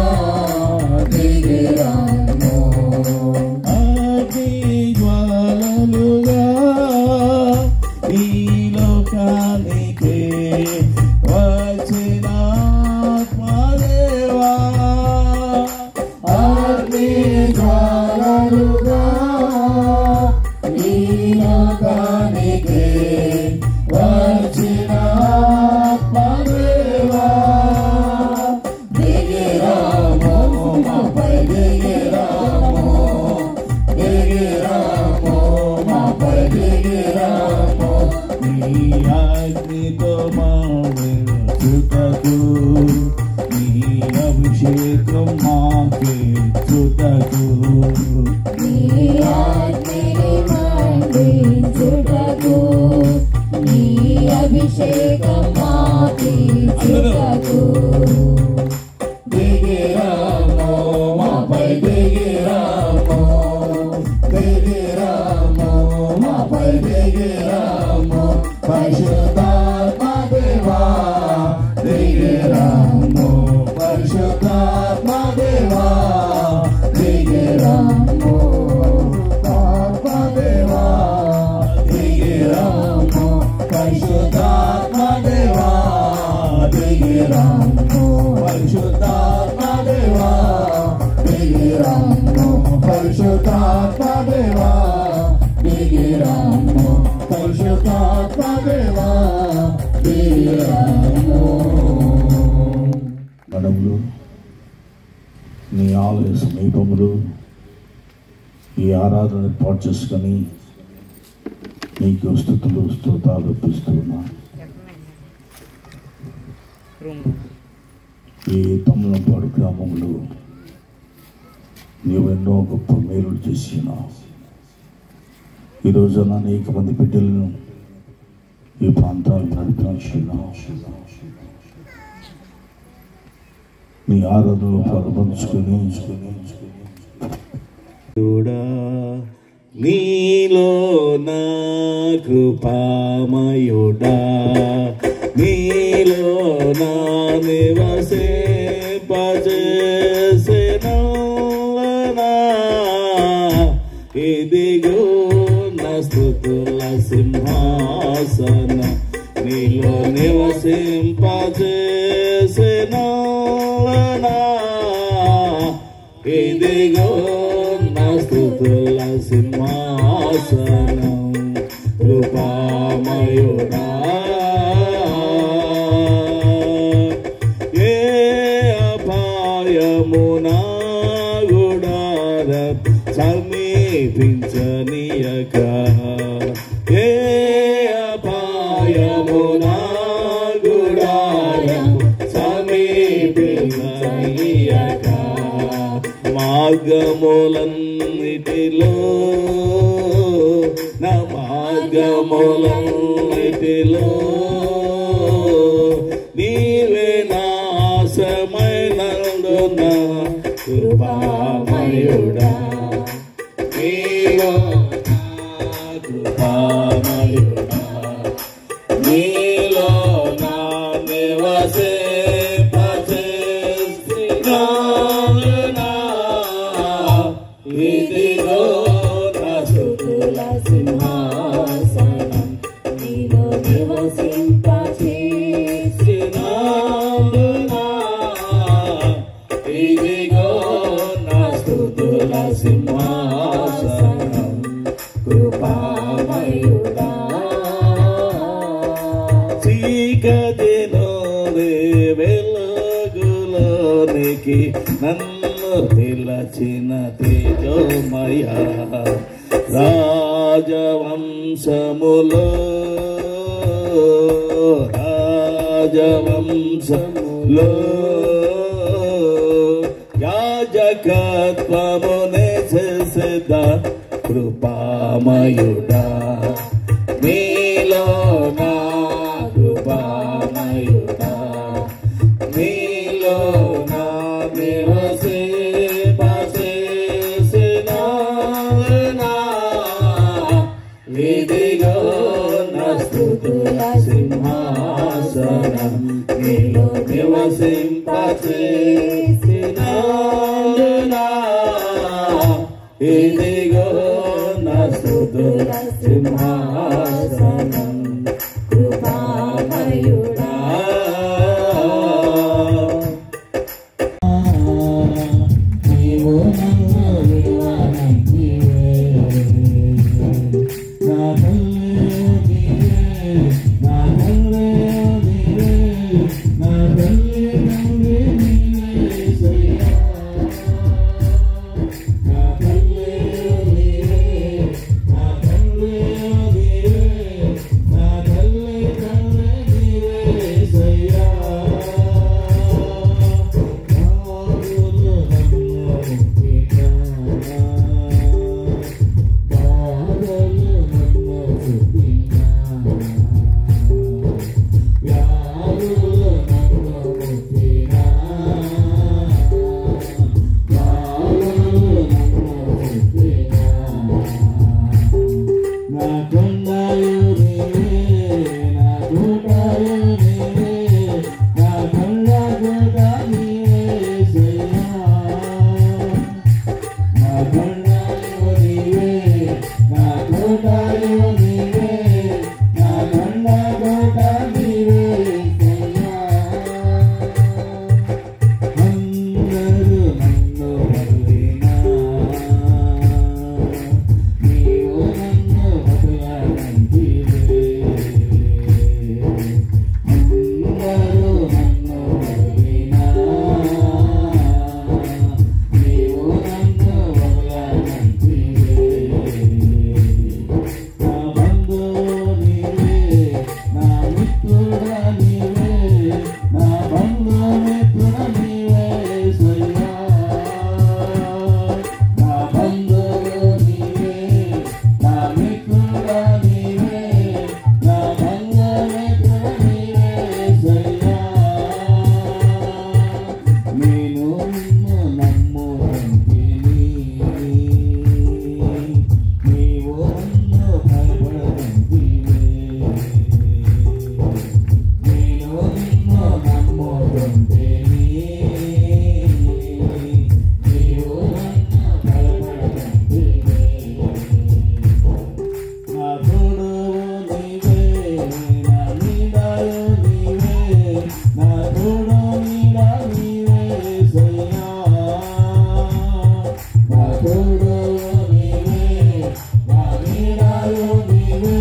Speaker 10: దిగిరమ్ము అగ్ని జ్వాలలుగా ఈ లోకానికి వచ్చిన ఆత్మదేవా అగ్ని జ్వాలలుగా ఈ లోకానికి వచ్చిన ఆత్మదేవా దిగిరమ్ము మాపై దిగిరమ్ము దిగిరమ్ము మాపై దిగిరమ్ము నీ అగ్నితో మాకు నీ అభిషేకం మాకే చుటకు నీ అగ్నిని మండించుటకు నీ అభిషేకం మాకే చుటకు దిగిరమ్ము మాపై దిగిరమ్ము దిగిరమ్ము మాపై దిగిరమ్ము పరిశుద్ధాత్మదేవా దిగిరమ్ము పరిశుద్ధాత్మదేవా దిగిరమ్ము ఆత్మదేవా దిగిరమ్ము పరిశుద్ధాత్మదేవా దిగిరమ్ము పరిశుద్ధాత్మదేవా దిగిరమ్ము పరిశుద్ధాత్మదేవా దిగిరమ్ము పరిశుద్ధాత్మదేవా దిగిరమ్ము మనములు నీ ఆలయ సమీపములు ఈ ఆరాధన ఏర్పాటు చేసుకొని నీకు స్తుతులు స్తోత్రాలు అర్పిస్తున్నా ఈ తమ్ములపాడు గ్రామంలో నీవు ఎన్నో గొప్ప మేలులు చేసినావు. ఈ రోజున అనేక మంది బిడ్డలను ఈ ప్రాంతాలు నడిపించున్నావు. నీ ఆరాధనలో పాల్పంచుకొని నీలో నా కృపామయుడా నీలో నా నివసింపజేసెను ఇదిగో నా స్తుతుల సింహాసన నీలో నివసింపజేసెను ఇదిగో నా స్తుతుల సింహాసనం కృపామయుడా ఏ అపాయమునా గుడార సమీపించనీయక ఏ అపాయమునా గుడారం సమీపించనీయక మార్గములన్నిటిలో నా మార్గములన్నిటిలో నీవే నాశమైనందున కృపామయుడా నీలో నా కృపామయుడా నీలో నా నివసింపచేసినావునా ఇదిగో నా స్తుతుల సింహాసనం నీలో నివసింపచేసినావునా ఇదిగో నా స్తుతుల సింహాసనం కృపామయుడా చీకటిలో వెలుగులోనికి నన్ను పిలచిన తేజోమయ రాజవంశములో యాజకత్వమునే చేసేద కృపామయుడా నీలో నా కృపామయుడా నీలో నా నివసింపచేసినావునా ఇదిగో నా స్తుతుల సింహాసనం నీలో నివసింపచేసినావునా ఇదిగో నా స్తుతుల సింహాసనం కృపామయుడా నీవు నన్ను విలువనంటివే నా తల్లి నా తల్లి నా తల్లి తండ్రి నీవే సయ్యా నా తల్లి నా తల్లి నా తల్లి తండ్రి నీవే సయ్యా నా కొండయు నీవే నా కోటయు నీవే నా కొండ కోట నీవే సయ్యా నా కొండయు నీవే నా కోటయు నీవే నా కొండ కోట నీవే సయ్యా అందరూ నన్ను వదిలినా నీవు నన్ను వదలనంటివే అందరూ నన్ను వదిలినా నీవు నన్ను వదలనంటివే నా బంధువు నీవే నా మిత్రుడా నీవే నా బంధువు మిత్రుడా నీవే సయ్యా నా బంధువు నీవే నా మిత్రుడా నీవే నా బంధువు మిత్రుడా నీవే సయ్యా నేను నిన్ను నమ్ముకుంటిని నీవు నన్ను భయపడకుంటివే నేను నిన్ను నమ్ముకుంటిని నీవు నన్ను భయపడకుంటివే నా తోడువు నీవే నా నీడయు నీవే నా తోడు నీడ నీవే సయ్యా నా తోడువు నీవే నా నీడయు నీవే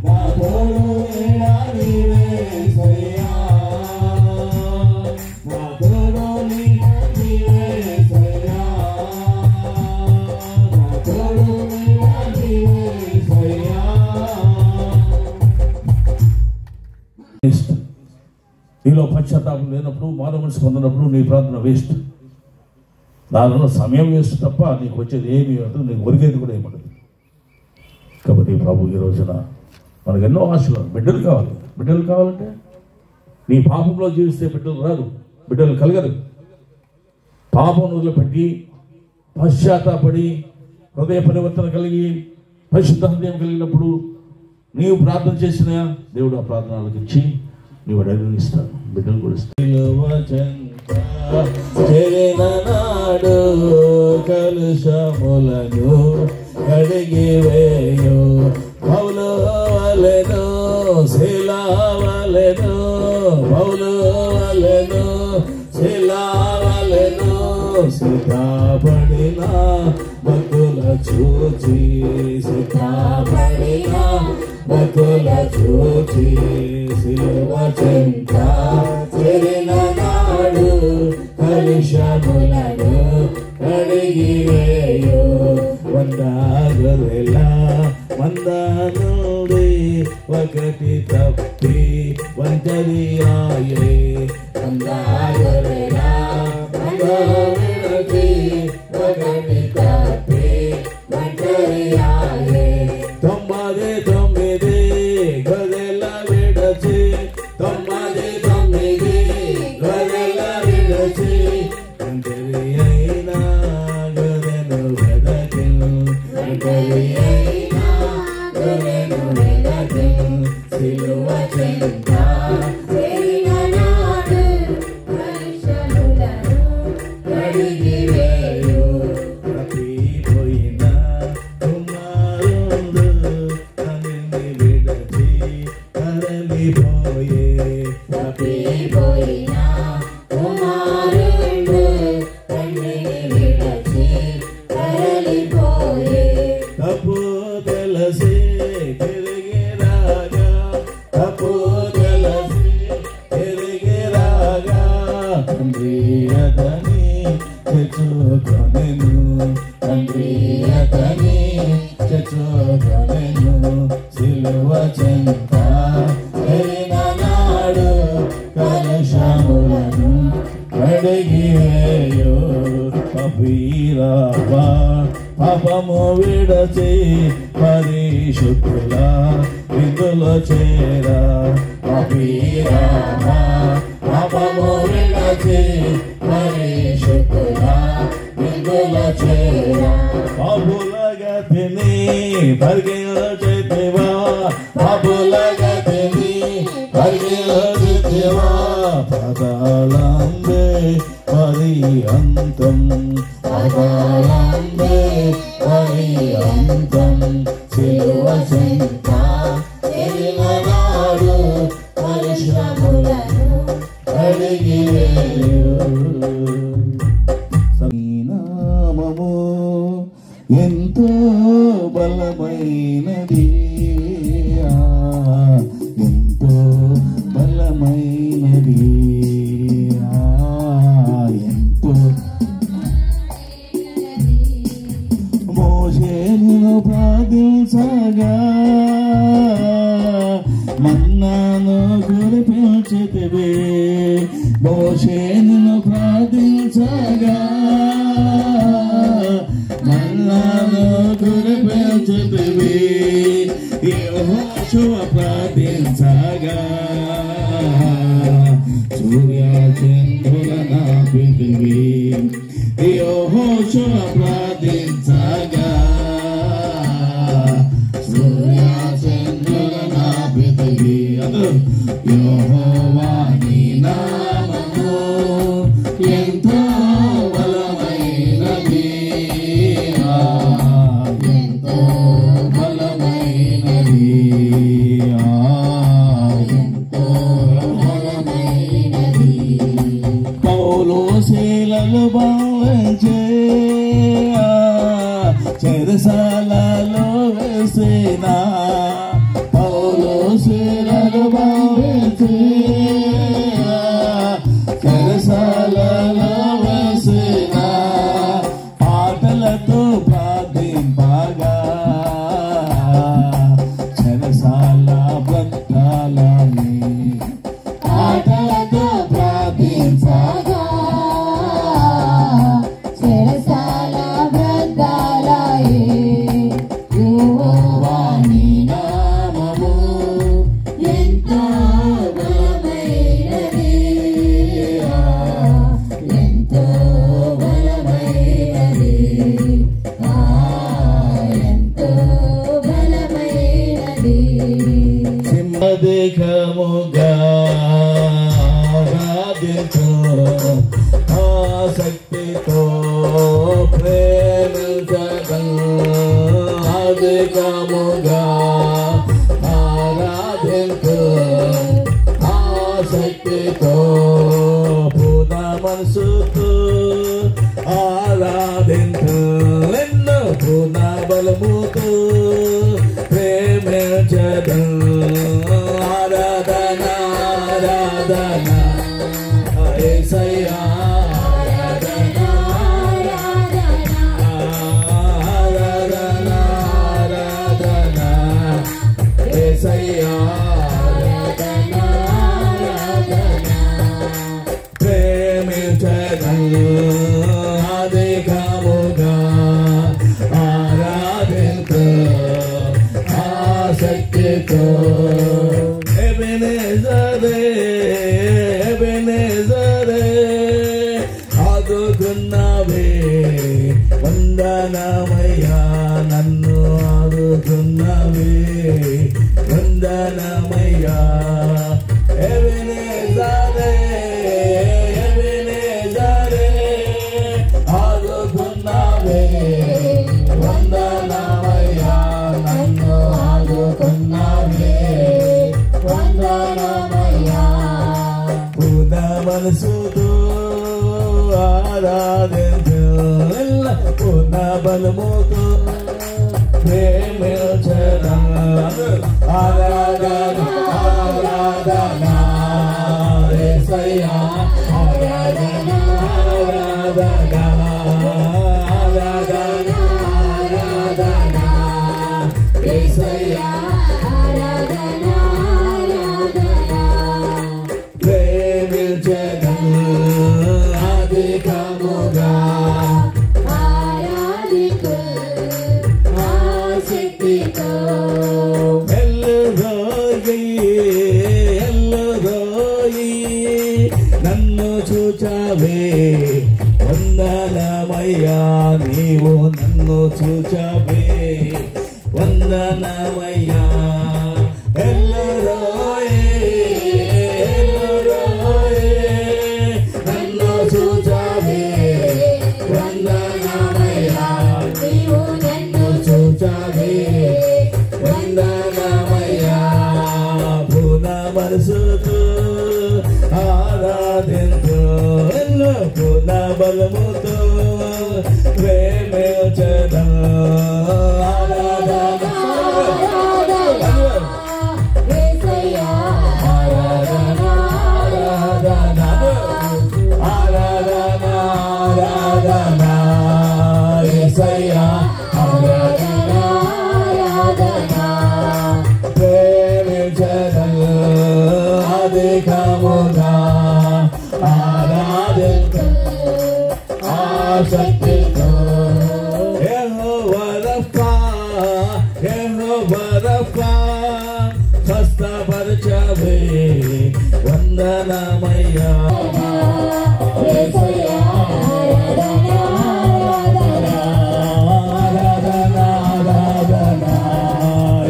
Speaker 10: నా తోడు నీడ నీవే సయ్యా నా తోడు నీడ నీవే సయ్యా నా తోడు నీడ నీవే సయ్యా నీలో పశ్చాత్తాపం లేనప్పుడు మానవ మనసు పొందినప్పుడు నీ ప్రార్థన వేస్ట్ దానిలో సమయం వేస్ట్ తప్ప నీకు వచ్చేది ఏమీ ఉండదు నీకు ఒరిగేది కూడా ఏముండదు కాబట్టి ప్రభు ఈ రోజున మనకు ఎన్నో ఆశలు బిడ్డలు కావాలి బిడ్డలు కావాలంటే నీ పాపంలో జీవిస్తే బిడ్డలు రాదు బిడ్డలు కలగరు పాపం వదిలిపెట్టి పశ్చాత్తాపడి హృదయ పరివర్తన కలిగి పరిశుద్ధ హృదయం కలిగినప్పుడు నీవు ప్రార్థన చేసిన దేవుడు ఆ ప్రార్థన ఆలకించి నీవు అడగని ఇస్తాను, బిడ్డలు కూడా ఇస్తాడు. కలుషములను కడిగి వేయు పౌలు వలెను శిలా వలెను పౌలు వలెను శిలా వలెను సిద్ధపడిన భక్తుల చూచి సిద్ధపడిన భక్తుల చూచి సిలువ చెంత చేరిన నాడు కలుషములను కడిగి వేయు వందగొర్రెల మందనుడి ఒకటి తప్పి ఒంటరి ఆయే వందగొర్రెల మందనుడి ఒకటి తప్పి ఒంటరి ఆయే 99 గొర్రెల విడచి 99 గొర్రెల విడచి ఒంటరి అయినా గొర్రెను వెదకెను ఒంటరి అయినా గొర్రెను వెదకెను సిలువ చెంత చేరిన నాడు కలుషములను కడిగి వేయు తప్పిపోయిన కుమారుడు తనని విడచి తరలిపోయే తప్పిపోయిన కుమారుడు తనని విడచి తరలిపోయే తప్పు తెలిసి తిరిగి రాగా తప్పు తెలిసి తిరిగి రాగా తండ్రి అతని తెచ్చుకొనెను తండ్రి అతని తెచ్చుకొనెను సిలువ చెంత చేరిన నాడు కలుషములను కడిగి వేయు పవిరావా పాపము విడచి పరిశుద్ధుల విందులో చేరా పవిరావా పాపము విడచి పరిశుద్ధుల విందులో చేరా పాపుల గతిని పరిగెత్తివా పాపుల గతిని పరిగెత్తివా పాతాళందే పర్యంతం పాతాళందే పర్యంతం సిలువ చెంత చేరిన నాడు కలుషములను కడిగి వేయు నామము ఎంతో బలమైనది ఎంతో బలమైనది ఎంతో మోషేను ప్రార్థించగా మన్నాను కురిపించితివే మోషేను ప్రార్థించగా మన్నాను కురిపించితివే యెహోషువ ప్రార్థించగా సూర్య చంద్రుల నాపితివి యెహోషువ ప్రార్థించగా సూర్య చంద్రుల నాపితివి యెహోవా నీ నామము ఎంతో బలమైనది ఎంతో బలమైనది ఎంతో బలమైనది పౌలు శీలలు బావించే చెరసాలలో వేసిన పౌలు శీలలు బావించే చెరసాలలో వేసిన పాటలతో ప్రార్థింపగా చెరసాల బ్రతాలని పాటలతో ప్రార్థించగా చెరసాల బ్రతాలయే యెహోవా నీ శక్తితో ప్రేమించగం అధికముగా ఆరాధించు ఆసక్తితో పూర్ణ మనసుతో ఆరాధించు ఎన్నో పూర్ణ బలముతో ప్రేమించగం ఆరాధన ఆరాధన యేసయ్యా అధికముగా ఆరాధించు ఆసక్తితో ఎబెనెజరే ఎబెనెజరే ఆదుకున్నావే వందనమయ్యా నన్ను ఆదుకున్నావే వందనమయ్యా ఎబెనెజరే ఎబెనెజరే ఆదుకున్నావే వందనమయ్యా నన్ను ఆదుకున్నావే వందనమయ్యా పూర్ణ మనసుతో ఆరాధించు పూర్ణ బలముతో ప్రేమించడం ఆరాధన ఆరాధన యేసయ్యా ఆరాధన ఆరాధన ఆరాధన ఆరాధన యేసయ్యా ఆరాధన ఆరాధన ప్రేమించడం అధికముగా ఆరాధించు ఆసక్తితో ఎల్లరోయి నన్ను చూచావే వందనమయ్యా నీవు నన్ను చూచావే వందనమయ్యా ఎల్లరోయి ఎల్లరోయి నన్ను చూచావే వందనమయ్యా నీవు నన్ను చూచావే వందనమయ్యా పూర్ణ మనసుతో ఆరాధించు పూర్ణ బలముతో ప్రేమించడం ఆరాధన యేసయ్యా ఆరాధన ఆరాధన ఆరాధన ఆరాధన యేసయ్యా ఆరాధన ఆరాధన ప్రేమించడం అధికముగా ఆరాధించు ఆసక్తితో యెహోవా రఫా స్వస్థపరచవే వందనమయ్యా యేసయ్యా ఆరాధన ఆరాధన ఆరాధన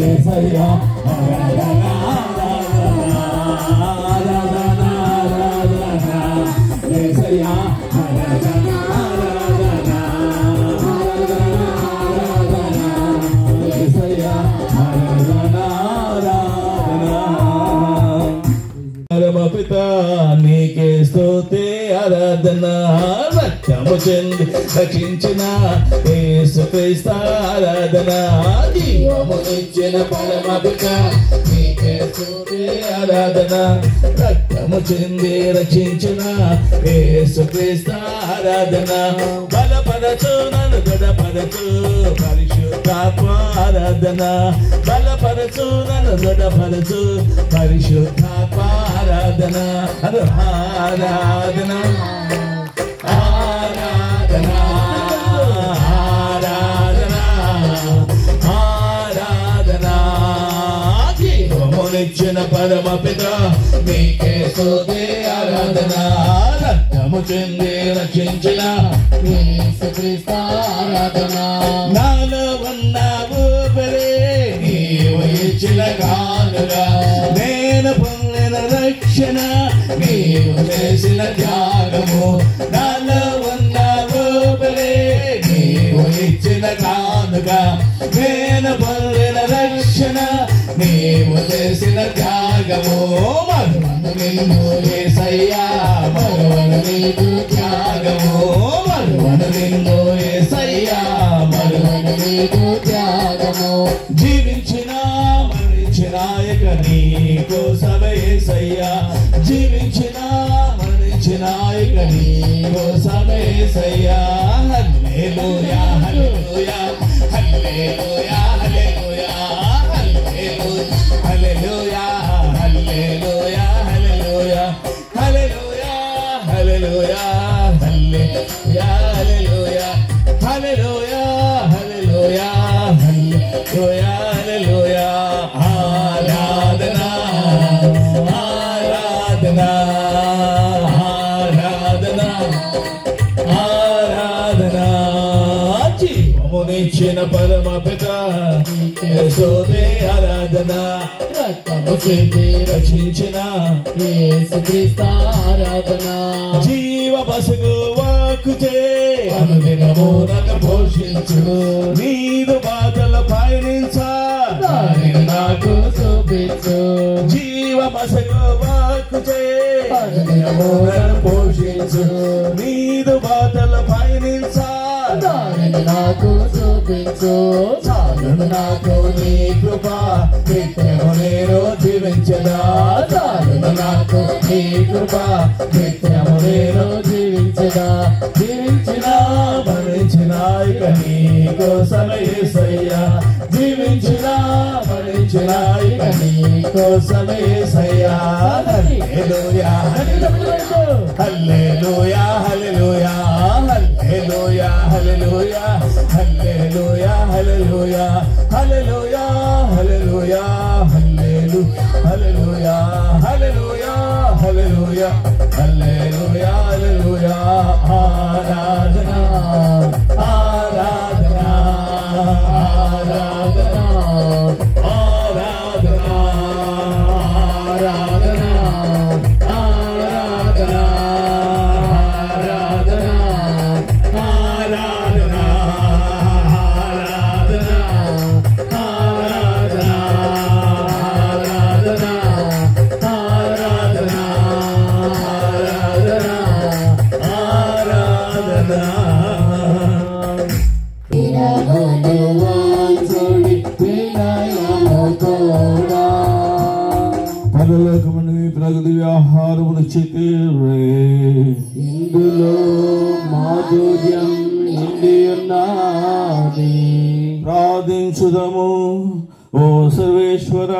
Speaker 10: యేసయ్యా ఆరాధన ఆరాధన ఆరాధన యేసయ్యా ఆరాధన ఆరాధన ఆరాధన యేసయ్యా ఆరాధన ఆరాధన పరమపిత నీకే స్తుతి ఆరాధన రక్షము చెంది రక్షించిన యేసుక్రీస్తు ఆరాధన జీవము ఇచ్చిన పరమపిత నీకే స్తుతి ఆరాధన రక్తము చెంది రక్షించిన యేసుక్రీస్తు ఆరాధన బలపరచు నన్ను దృఢపరచు పరిశుద్ధాత్మ ఆరాధన బలపరచు నన్ను దృఢపరచు పరిశుద్ధాత్మ ఆరాధన ఆరాధన ఆరాధన ఆరాధన ఆరాధన జీవమునిచ్చిన పరమపిత నీకే స్తుతి ఆరాధన రక్తము చెంది రక్షించిన యేసుక్రీస్తు ఆరాధన నాలో ఉన్నావు బలే నీవు ఇచ్చిన కానుగా నేను పొందిన రక్షణ నీవు చేసిన త్యాగము నాలో
Speaker 11: నేను పొందిన రక్షణ నీవు చేసిన త్యాగము మరువను నిన్ను యేసయ్యా మరువను నీకు త్యాగము మరువను నిన్ను యేసయ్యా మరువను నీకు త్యాగము జీవించిన మరణించిన ఇక నీకు యేసయ్యా జీవించిన మరణించిన ఇక నీకు యేసయ్యా హల్లెలూయా హల్లెలూయా హల్లెలూయా హల్లెలూయా హల్లెలూయా హల్లెలూయా హల్లెలూయా హల్లెలూయా హల్లెలూయా హల్లెలూయా హల్లెలూయా హల్లెలూయా హల్లెలూయా హల్లెలూయా హల్లెలూయా ఆరాధనా ఆరాధనా ఆరాధనా ఆరాధనా జీవమునిచ్చిన పరమ పిత యేసుదే ఆరాధన రక్తము చేతి రక్షించిన యేసుక్రీస్తు ఆరాధన జీవ బసగు వాక్కుచే అనుదినము నన్ను పోషించు నీదు బాధల పయనించా దానిని నాకు చూపించు జీవ బసగు వాక్కుచే అనుదినము నన్ను పోషించు నీదు బాధల పయనించా దానిని నాకు చూపించు చాలును నాకు నీ కృప నిత్యము నేను జీవించదా చాలును నాకు నీ కృప నిత్యము నేను జీవించదా జీవించిన మరణించిన ఇక నీ కోసమే యేసయ్యా జీవించిన మరణించిన ఇక నీ కోసమే యేసయ్యా హల్లెలూయా హల్లెలూయా హల్లెలూయా హల్లెలూయా హల్లెలూయా హల్లెలూయా హల్లెలూయా హల్లెలూయా హల్లెలూయా హల్లెలూయా హల్లెలూయా హల్లెలూయా హల్లెలూయా హల్లెలూయా ఆరాధనా ఆరాధనా ఆరాధనా ఆరాధనా ఆరాధనా ఆరాధనా పరలోకమును ప్రగతి ఆహారమును చితిరే ఇందులో మాధుర్యం నిండి ఉన్నది ప్రార్థించుదము ఓ సర్వేశ్వర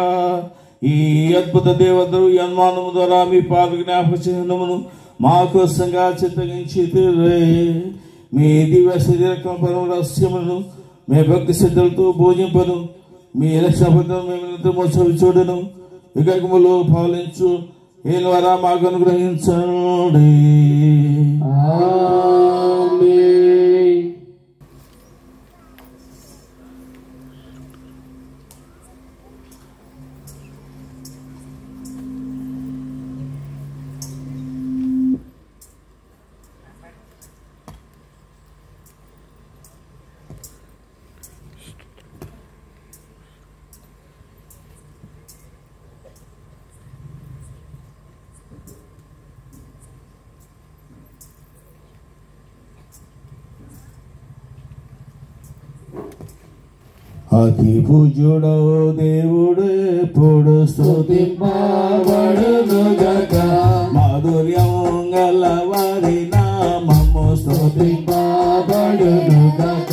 Speaker 11: ఈ అద్భుత దేవతలు యన్మానము ద్వారా మీ పాద జ్ఞాపక చిహ్నమును మా కోసంగా చిత్తగించి మీ దివ్య శరీరకం పరమ రహస్యములను మీ భక్తి శ్రద్ధలతో భోజింపను మీ రక్షణ పద్ధతులు మేము చవి చూడను విగములో పాలించు ఈ ద్వారా మాకు అనుగ్రహించండి అతి పూజ్యుడో దేవుడు ఎప్పుడు స్తుతింపబడును గక మాధుర్యం గల వారి నామము స్తుతింపబడును గక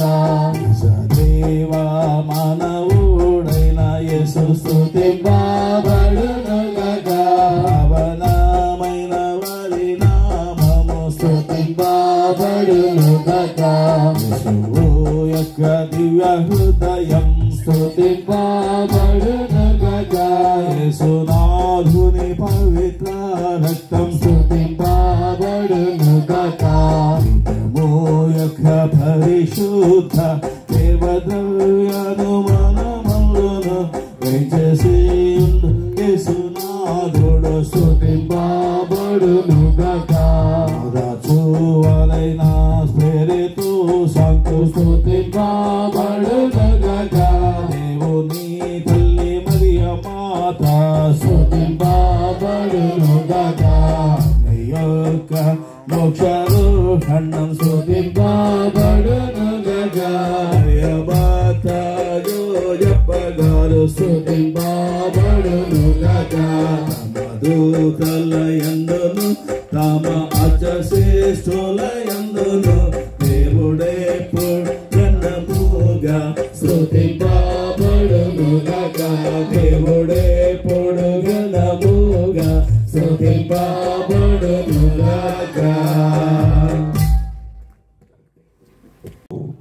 Speaker 11: సదేవా మానవుడైన యేసు స్తుతింపబడును గక పవనమైన వారి నామము స్తుతింపబడును గక యేసు యొక్క దివ్య హృదయం స్తుతింపబడును గక యేసునాథుని పవిత్ర రక్తం స్తుతింపబడును గక నిత్యము యొక్క పరిశుద్ధ దేవద్రవ్యను మనములను వేంచేసి యేసునాథుడు స్తుతింపబడును గక రాజువలైన స్పిరితు సంతు స్తుతింపబడును గక స్తుతింపబడును గగా యమాతాయో యప్పగారు స్తుతింపబడును గగా తమ దూతల యందును తమ అజశ్రేష్ఠుల యందును దేవుడే పొడుగనముగా స్తుతింపబడును గగా దేవుడే పొడుగనముగా స్తుతింపబడును గగా.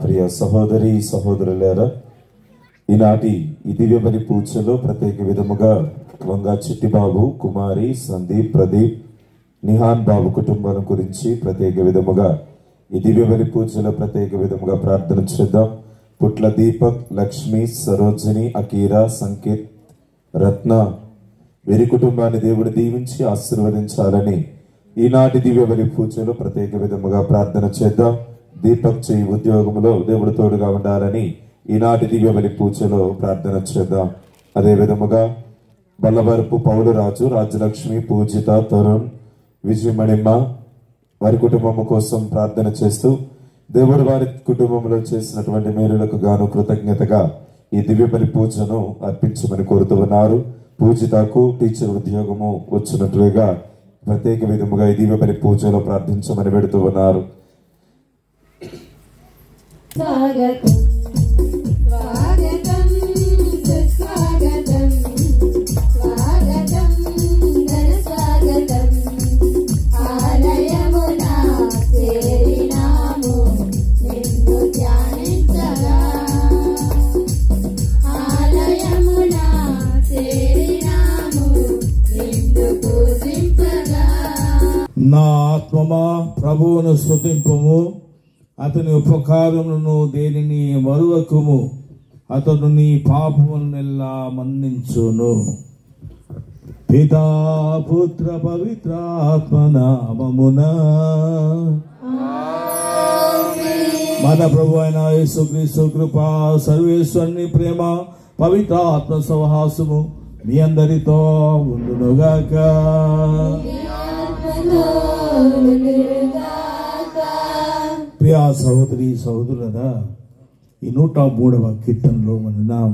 Speaker 7: ప్రియ సహోదరి సహోదరులారా, ఈనాటి ఈ దివ్య బలి పూజలో ప్రత్యేక విధముగా వంగా చిట్టిబాబు, కుమారి, సందీప్, ప్రదీప్, నిహాన్ బాబు కుటుంబం గురించి ప్రత్యేక విధముగా ఈ దివ్య బలి పూజలో ప్రత్యేక విధముగా ప్రార్థన చేద్దాం. పుట్ల దీపక్, లక్ష్మి, సరోజిని, అకీరా, సంకేత్, రత్న వీరి కుటుంబాన్ని దేవుడు దీవించి ఆశీర్వదించాలని ఈనాటి దివ్య బలి పూజలో ప్రత్యేక విధముగా ప్రార్థన చేద్దాం. దీపక్ చేయి ఉద్యోగంలో దేవుడు తోడుగా ఉండాలని ఈనాటి దివ్య బలి పూజలో ప్రార్థన చేద్దాం. అదే విధముగా బల్లవరపు పౌలరాజు, రాజ్యలక్ష్మి, పూజిత, తరుణ్, విజయమణిమ్మ వారి కుటుంబం కోసం ప్రార్థన చేస్తూ దేవుడు వారి కుటుంబంలో చేసినటువంటి మేలులకు గాను కృతజ్ఞతగా ఈ దివ్య బలి పూజను అర్పించమని కోరుతూ ఉన్నారు. పూజితకు టీచర్ ఉద్యోగము వచ్చినట్లుగా ప్రత్యేక విధముగా ఈ దివ్య బలి పూజలో ప్రార్థించమని పెడుతూ ఉన్నారు.
Speaker 9: స్వాగతం స్వాగతం సుస్వాగతం స్వాగతం ఘన స్వాగతం ఆలయమున చేరినాము నిన్ను ధ్యానించగా ఆలయమున చేరినాము నిన్ను పూజింపగా.
Speaker 10: నా ఆత్మమా ప్రభువును స్తుతింపుము, అతని ఉపకారములను దేనిని మరువకుము, అతడు నీ పాపములనెల్లా మన్నించును. పితా పుత్ర పవిత్రాత్మ నామమున మన ప్రభు అయిన యేసుక్రీస్తు కృప, సర్వేశ్వరుని ప్రేమ, పవిత్ర ఆత్మ సహవాసము మీ అందరితో ఉండునుగాక. ప్రియా సహోదరి సహోదరులరా, ఈ 103వ కీర్తనలో మనం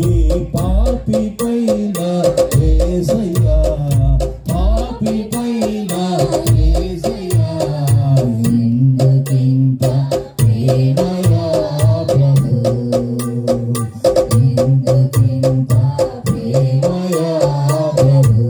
Speaker 11: ఈ పాపి పైన యేసయ్యా, పాపి పైన యేసయ్యా, ఇందుకింత ప్రేమయా ప్రభు, ఇందుకింత ప్రేమయా ప్రభు.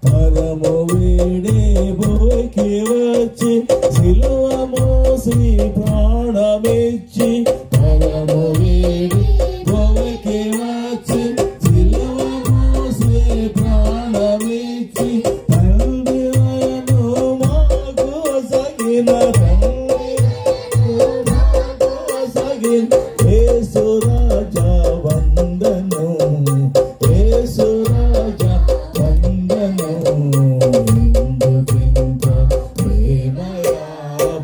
Speaker 11: పరము వీడే భూమికి వచ్చి సిలువ మోసి ప్రాణమిచ్చి, పరము వీడి భూమికి వచ్చి సిలువ మోసి ప్రాణమిచ్చి, తండ్రి వయను మాకు సగిన, తండ్రి మాకు సగిన యేసు రాజా వందను, యేసు రాజా వందను. ఇందుకింత ప్రేమయా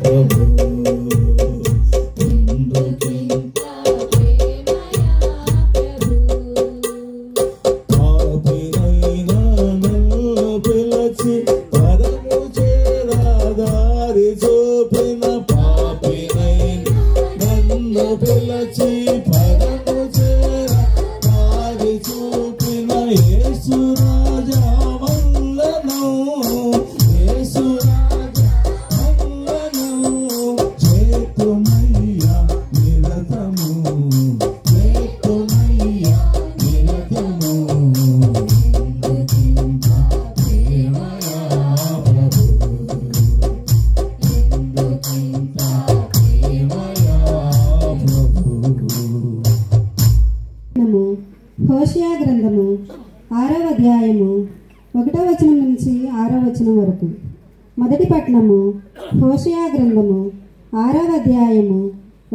Speaker 11: ప్రభు, ఇందుకింత పాపినైనా నన్ను పిలచి పదము చేరా దారి చూపిన, పాపినైనా నన్ను పిలచి పదము చేరా దారి చూపిన యేసు రాజా వందను, యేసు రాజా వందను. చేతుమయ్యా నిరతము, చేతుమయ్యా నిరతము. ఇందుకింత ప్రేమయా ప్రభు, ఇందుకింత ప్రేమయా ప్రభు.
Speaker 3: హోషియా గ్రంథము 6వ అధ్యాయము 1వ వచనం నుంచి 6వ వచనం వరకు. మొదటి పట్టణము హోషియా గ్రంథము 6వ అధ్యాయము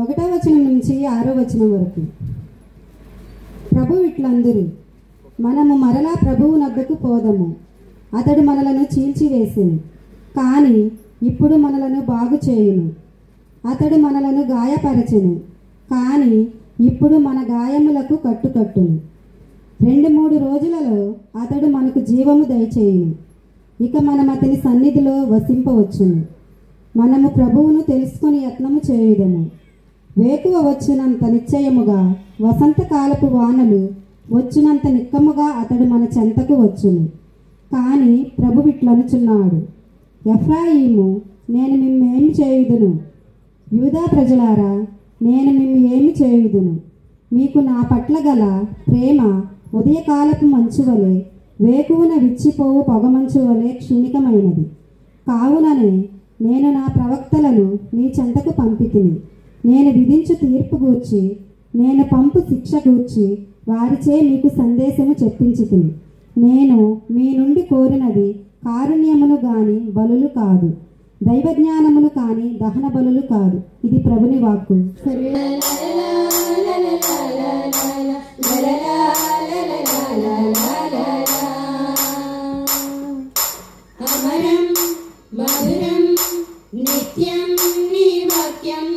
Speaker 3: 1వ వచనం నుంచి 6వ వచనం వరకు. ప్రభు ఇట్లందరూ, మనము మరలా ప్రభువు నద్దకు పోదము, అతడు మనలను చీల్చివేసెను, కానీ ఇప్పుడు మనలను బాగు చేయును. అతడు మనలను గాయపరచెను, కానీ ఇప్పుడు మన గాయములకు కట్టుకట్టును. 2-3 రోజులలో అతడు మనకు జీవము దయచేయును. ఇక మనం అతని సన్నిధిలో వసింపవచ్చును. మనము ప్రభువును తెలుసుకొని యత్నము చేయుదము. వేకువ వచ్చినంత నిశ్చయముగా, వసంతకాలపు వానలు వచ్చినంత నిక్కముగా అతడు మన చెంతకు వచ్చును. కానీ ప్రభు ఇట్లనుచున్నాడు, ఎఫ్రాయిము, నేను మిమ్మేమి చేయుదును? యూదా ప్రజలారా, నేను మిమ్ము ఏమి చేయుదును? మీకు నా పట్ల గల ప్రేమ ఉదయకాలపు మంచు వలె, వేకువన విచ్చిపోవు పొగమంచు వలె క్షీణికమైనది. కావుననే నేను నా ప్రవక్తలను మీ చెంతకు పంపితిని. నేను విధించు తీర్పు గూర్చి, నేను పంపు శిక్ష గూర్చి వారిచే మీకు సందేశము చెప్పించితిని. నేను మీ నుండి కోరినది కారుణ్యమును గాని బలులు కాదు, దైవజ్ఞానమును కాని దహన బలులు కాదు. ఇది ప్రభుని వాక్కు.
Speaker 9: అమరం మధురం నిత్యం నీ వాక్యం,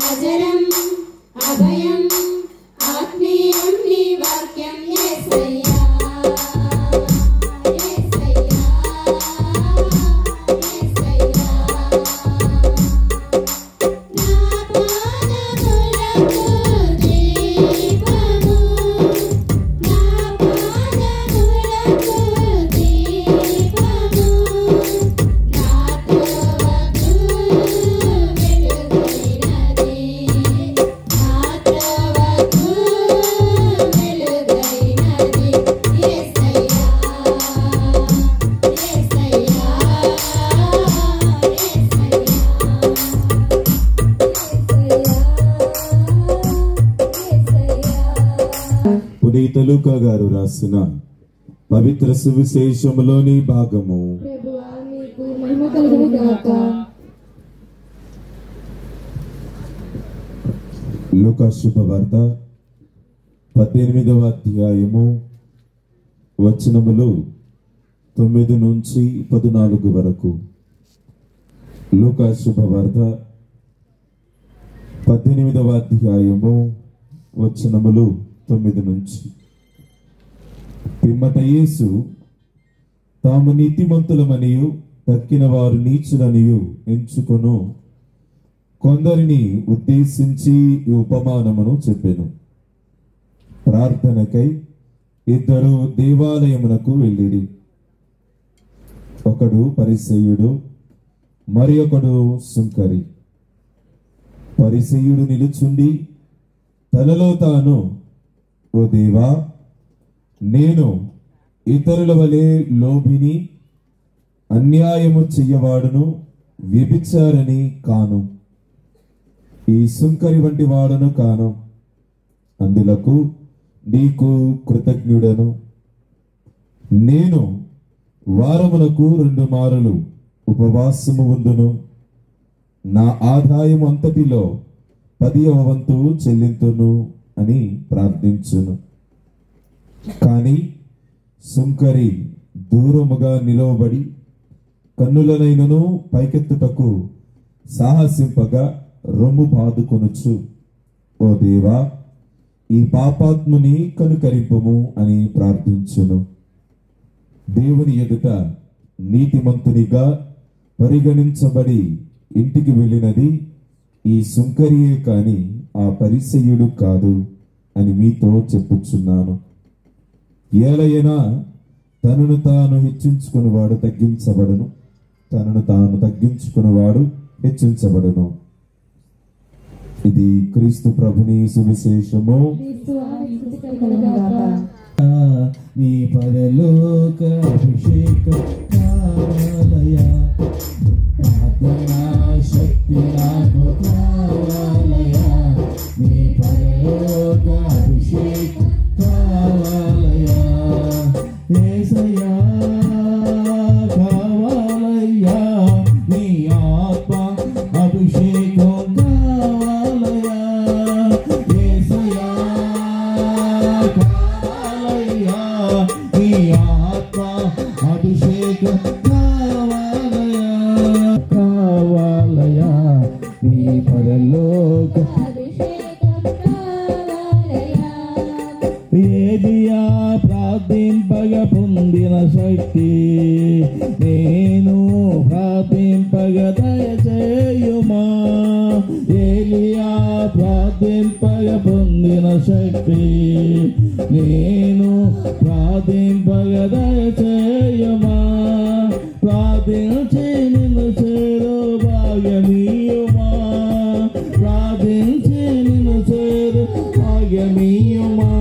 Speaker 9: అజరం అభయం ఆత్మీయం నీ వాక్యం. యేసయ్యా యేసయ్యా యేసయ్యా, నా పాదములకు దీపము, నా పాదములకు దీపము, నా త్రోవకు వెలుగైనది, నా త్రోవకు వెలుగైనది. యేసయ్యా యేసయ్యా
Speaker 7: పునీత లూకా గారు రాసిన పవిత్ర సువిశేషములోని భాగము.
Speaker 8: ప్రభువా మీకు మహిమ కలుగును గాక.
Speaker 7: లూకా శుభవార్త 18వ అధ్యాయము వచనములు 9 నుంచి 14 వరకు. లూకా శుభవార్త 18వ అధ్యాయము వచనములు 9 నుంచి. పిమ్మట యేసు తాము నీతిమంతులమనియు తక్కిన వారు నీచులనియు ఎంచుకొను కొందరిని ఉద్దేశించి ఈ ఉపమానమును చెప్పెను. ప్రార్థనకై 2 దేవాలయమునకు వెళ్ళిరి. ఒకడు పరిసయ్యుడు, మరి ఒకడు సుంకరి. పరిసయ్యుడు నిలుచుండి తనలో తాను, ఓ దేవా, నేను ఇతరుల వలె లోభిని, అన్యాయము చెయ్యవాడును, వ్యభిచారిని కాను, ఈ సుంకరి వంటి వాడును కాను. అందులకు నీకు కృతజ్ఞుడను. నేను వారమునకు 2 మారులు ఉపవాసము ఉందును, నా ఆదాయం అంతటిలో 10వ వంతు చెల్లింతును అని ప్రార్థించును. కానీ సుంకరి దూరముగా నిలవబడి కన్నులనైనను పైకెత్తుటకు సాహసింపగా రొమ్ము బాదుకొనుచు, ఓ దేవా, ఈ పాపాత్ముని కనుకరింపుము అని ప్రార్థించును. దేవుని ఎదుట నీతిమంతునిగా పరిగణించబడి ఇంటికి వెళ్ళినది ఈ సుంకరియే కాని ఆ పరిసయ్యుడు కాదు అని మీతో చెప్పుచున్నాను. ఏలైనా తనను తాను హెచ్చించుకునేవాడు తగ్గించబడును, తనను తాను తగ్గించుకునేవాడు హెచ్చించబడును. ఇది క్రీస్తు ప్రభుని సువిశేషము.
Speaker 11: నీ పరలోక అభిషేకం కావాలయా, ప్రార్థనా శక్తి నాకు కావాలయా, నీ పరలోక అభిషేకం కావాలయా, యేసయ్యా కావాలయ్యా, నీ ఆత్మ అభిషేకం కావాలయా, యేసయ్యా కావాలయ్యా, నీ ఆత్మ అభిషేకం ప్రార్థింపగా పొందిన శక్తి నేను ప్రార్థింపగా దయచేయుమా ఏలియా ప్రార్థింపగా పొందిన శక్తి నేను ప్రార్థింపగా దయచేయుమా ప్రార్థించి నిన్ను చేరు భాగ్యమీయుమా ప్రార్థించి నిన్ను చేరు భాగ్యమీయుమా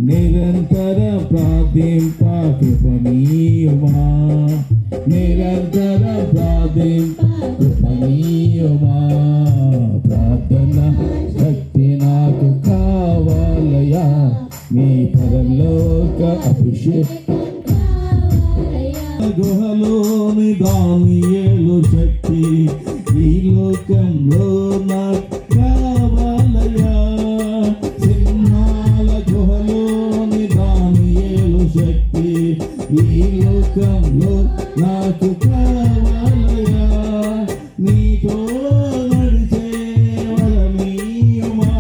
Speaker 11: నిరంతర ప్రార్థింప కృపణీయుమా నిరంతర ప్రార్థింప కృపణీయుమా ప్రార్థన శక్తి నాకు కావాలయా నీ పరలోక అభిషేకం గుహలోని దానియేలు శక్తి ఈ లోకంలో నాకు కావాలయా సింహాల గుహలోని దానియేలు శక్తి ఈ లోకంలో నాకు కావాలయా నీతో నడిచే వరమీయుమా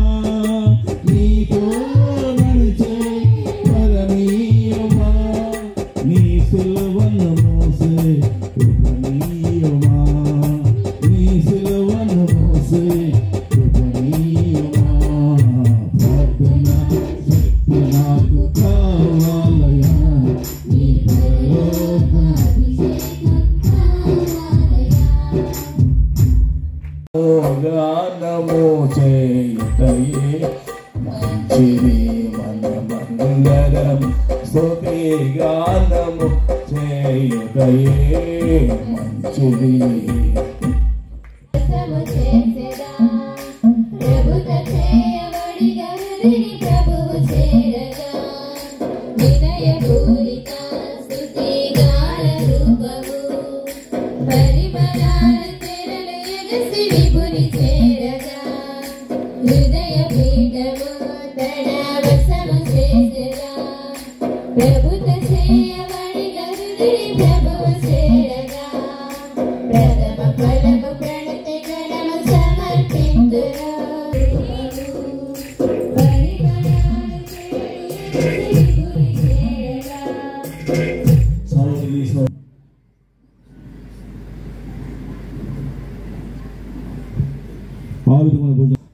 Speaker 11: నీతో నడిచే వరమీయుమా నీ సిలువను మోసే కృపణీయుమా నీ సిలువను మోసే కృపణీయుమా ప్రార్థన శక్తి నాకు కావాలయా నీ పరలోక గానము చేయుటయే మంచిది మనమందరం స్తుతి గానము చేయుటయే మంచిది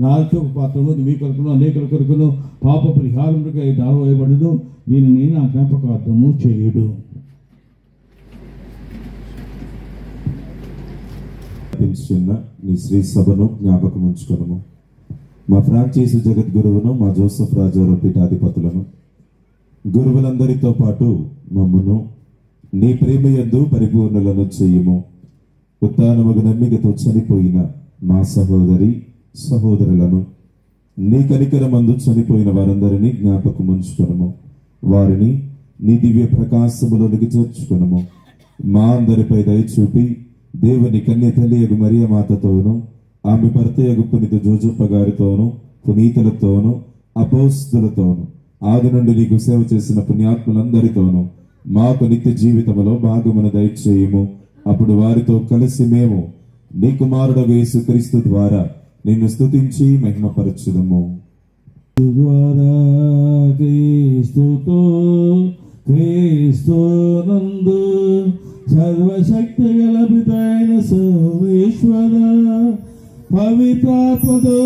Speaker 11: నాలుగు పాత్రము మీ కొరకును అనేకుల కొరకును పాప పరిహారముగా దారవేయబడును దీనిని నా జ్ఞాపకార్థము చేయుడు.
Speaker 7: నీ శ్రీ సభను జ్ఞాపకం ఉంచుకును. మా ఫ్రాంచైజీ జగద్గురువును మా జోసెఫ్ రాజారావు పీఠాధిపతులను గురువులందరితో పాటు మమ్మను నీ ప్రేమ యందు పరిపూర్ణులను చెయ్యము. ఉత్తానముగు నమ్మికతో చనిపోయిన మా సహోదరి సహోదరులను నీ కనికరమందు చనిపోయిన వారందరినీ జ్ఞాపకం ఉంచుకునము. వారిని నీ దివ్య ప్రకాశములోనికి చేర్చుకునము. మా అందరిపై దయచూపి దేవుని కన్య తల్లియగు మరియ మాతతోనూ ఆమె భర్తయగు పునీత జోజప్ప గారితోనూ పునీతులతోనూ అపోస్తులతోనూ ఆది నుండి నీకు సేవ చేసిన పుణ్యాత్ములందరితోనూ మాకు నిత్య జీవితములో భాగమును దయచేయము. అప్పుడు వారితో కలిసి మేము నీ కుమారుడగు యేసుక్రీస్తు ద్వారా నిన్ను స్తుతించి మహిమపరచుదము.
Speaker 11: ద్వారా క్రీస్తుతో క్రీస్తునందు సర్వశక్తి గల పితైన సర్వేశ్వర పవిత్రాత్మతో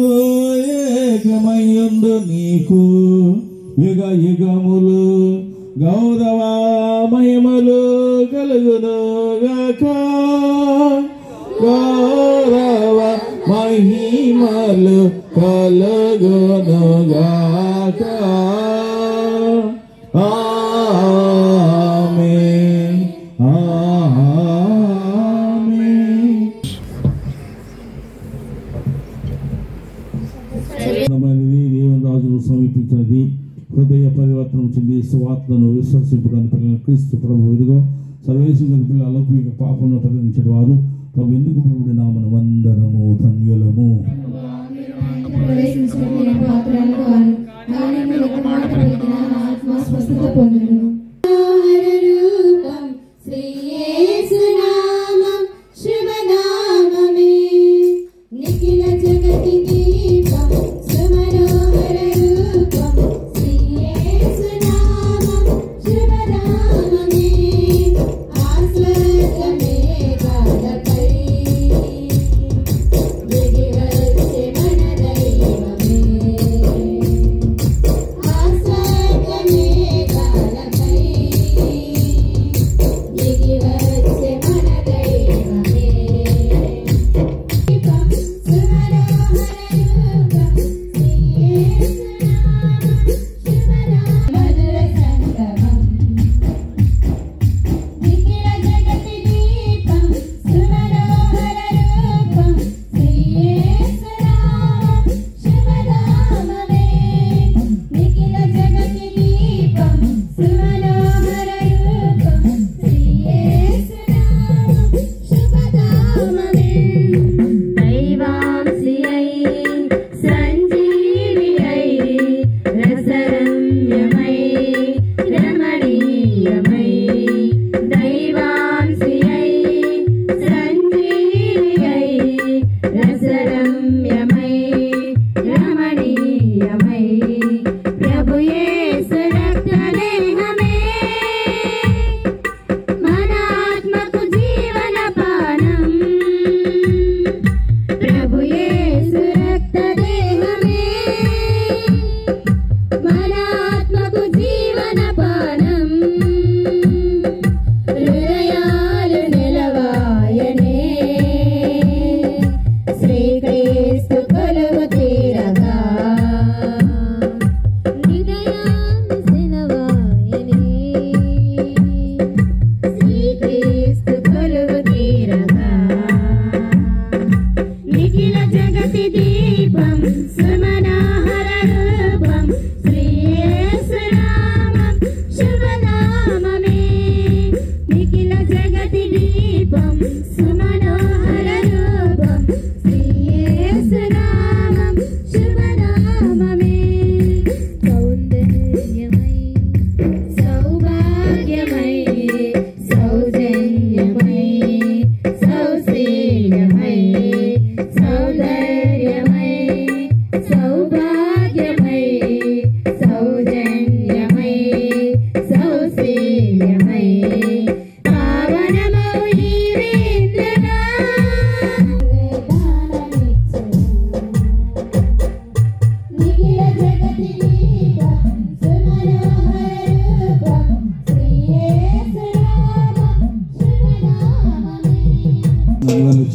Speaker 11: ఏకమయ్యుండు నీకు యుగ యుగములు గౌరవ మహిమలు కలుగును గాక. గౌరవ మహిమలు కలుగును గాక. ఆమేన్ ఆమేన్. దేవుని రాజును సమీపించినది. హృదయ పరివర్తనం చెంది సువార్తను విశ్వసింపడానికి క్రీస్తు ప్రభు ఎదుగో సర్వేశ్వర పిల్లల అలౌకిక పాపంలో పరిగణించిన వారు ప్రభు ఎందుకు ప్రభుడి నామను అందరము ధన్యులము.
Speaker 9: శ్రీ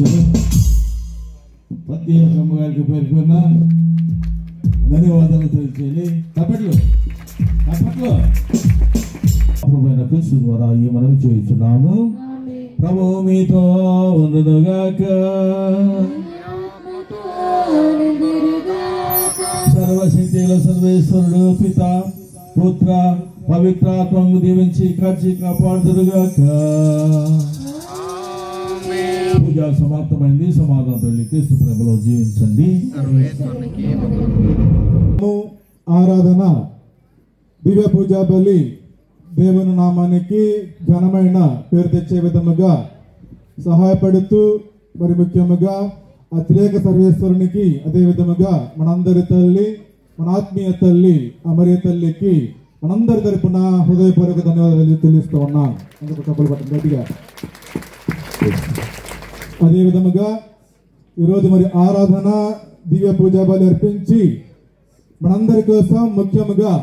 Speaker 11: వచ్చారు. ప్రతి అమ్మగారికి పేరుకున్న ధన్యవాదాలు తెలియచేయాలి. తప్పట్లో క్రీస్తు ద్వారా ఈ మనవి చేస్తున్నాము. ప్రభు మీతో ఉండునుగాక. సర్వశక్తిగల సర్వేశ్వరుడు పిత పుత్ర పవిత్రాత్మను దీవించి కాచి కాపాడుదురుగాక. పూజ సమాప్తమైంది. సమాధానం క్రీస్తు ప్రేమలో జీవించండి. ఆరాధన దివ్య పూజా బలి దేవుని నామానికి ఘనమైన పేరు తెచ్చే విధముగా సహాయపడుతూ మరి ముఖ్యముగా అతిరేక సర్వేశ్వరునికి అదే విధముగా మనందరి తల్లి మన ఆత్మీయ తల్లి అమర్య తల్లికి మనందరి తరపున హృదయపూర్వక ధన్యవాదాలు తెలుస్తూ ఉన్నాం. అందుకు కప్పులు పట్టం గట్టిగా. అదే విధముగా ఈరోజు మరి ఆరాధన దివ్య పూజా బలి అర్పించి మనందరి కోసం ముఖ్యముగా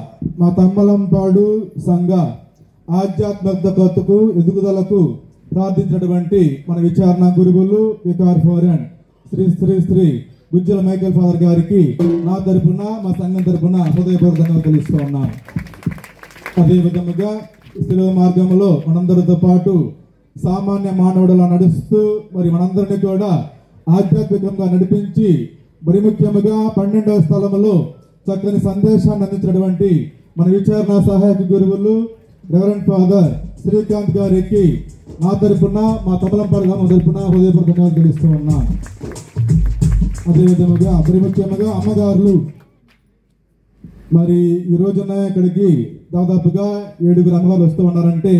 Speaker 11: మా తమ్మలంపాడు సంఘ ఆధ్యాత్మికతకు ఎదుగుదలకు ప్రార్థించినటువంటి మన విచారణ గురువులు vicar forane Shri Shri Shri Gujjala Michael father గారికి నా తరపున మా సంఘం తరపున హృదయపూర్వక ధన్యవాదాలు తెలుస్తూ ఉన్నాను. అదే విధముగా శిలువ మార్గంలో మనందరితో పాటు సామాన్య మానవుడిలా నడుస్తూ మరి మనందరినీ కూడా ఆధ్యాత్మికంగా నడిపించి మరి ముఖ్యముగా 12వ స్థలములో చక్కని సందేశాన్ని అందించినటువంటి మన విచారణ సహాయక గురువులు రెవరెండ్ ఫాదర్ శ్రీకాంత్ గారికి నా తరపున మా తమలంపాడు గ్రామం తరపున హృదయపూర్వక ధన్యవాదాలు తెలుస్తూ ఉన్నాం. అదేవిధముగా మరి ముఖ్యంగా అమ్మగారులు మరి ఈ రోజున ఇక్కడికి దాదాపుగా 7 అమ్మగారు వస్తూ ఉన్నారంటే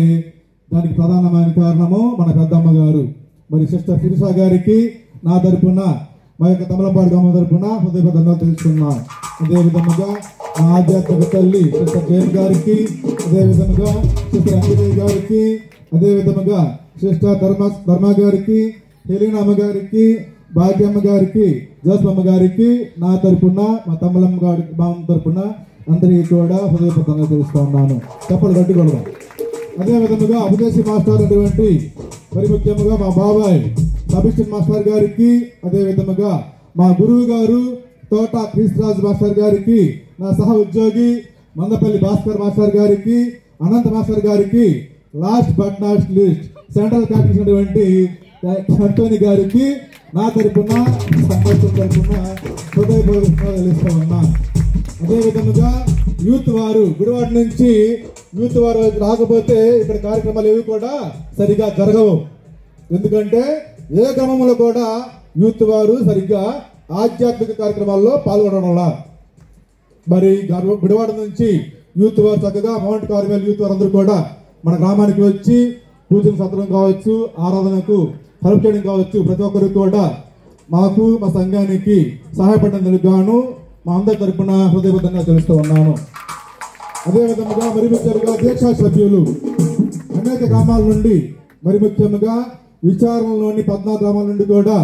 Speaker 11: దానికి ప్రధానమైన కారణము మన పెద్దమ్మ గారు మరి సిస్టర్ శిరీష గారికి నా తరపున మా యొక్క తమలంపాడు గ్రామం తరపున హృదయపూర్వక ధన్యవాదాలు తెలుస్తున్నాం. అదేవిధముగా మా ఆధ్యాత్మిక తల్లి సిస్టర్ జైన్ గారికి, అదేవిధముగా సిస్టర్ అంజనేయ గారికి, అదేవిధముగా సిస్టర్ ధర్మ గారికి, హెలీనమ్మ గారికి, భాగ్యమ్మ గారికి, జోసమ్మ గారికి నా తరపున మా తమ్మలమ్మ గారి బామ్మ తరపున అందరికీ కూడా హృదయపూర్వకంగా తెలుస్తూ ఉన్నాను. తప్పలు గట్టికొడదాం. అదేవిధముగా ఉపదేశీ మాస్టర్ అటువంటి మరి ముఖ్యంగా మా బాబాయ్ సబిస్టిన్ మాస్టర్ గారికి, అదేవిధముగా మా గురువు గారు తోట క్రీస్తురాజు మాస్టర్ గారికి, నా సహ ఉద్యోగి మందపల్లి భాస్కర్ మాస్టర్ గారికి, అనంత మాస్టర్ గారికి, last but not least central competition Antony గారికి నా తరపున సంఘం తరపున హృదయపూర్వకంగా తెలుస్తూ ఉన్నా. అదేవిధముగా యూత్ వారు గుడివాడ నుంచి యూత్ వారు రాకపోతే ఇక్కడ కార్యక్రమాలు ఏవి కూడా సరిగా జరగవు. ఎందుకంటే ఏ క్రమంలో కూడా యూత్ వారు సరిగ్గా ఆధ్యాత్మిక కార్యక్రమాల్లో పాల్గొనడం వల్ల మరి గుడివాడ నుంచి యూత్ వారు చక్కగా మౌంట్ కార్మెల్ యూత్ వారు అందరూ కూడా మన గ్రామానికి వచ్చి పూజలు సత్రం కావచ్చు, ఆరాధనకు హెల్ప్ చేయడం కావచ్చు, ప్రతి ఒక్కరికి కూడా మాకు మా సంఘానికి సహాయపడినందుకు గాను మా అందరి తరపున హృదయబద్ధంగా తెలుస్తూ ఉన్నాను. అదేవిధంగా మరి ముఖ్యంగా దీక్షా సభ్యులు అనేక గ్రామాల నుండి మరి ముఖ్యంగా విచారణలోని 14 గ్రామాల నుండి కూడా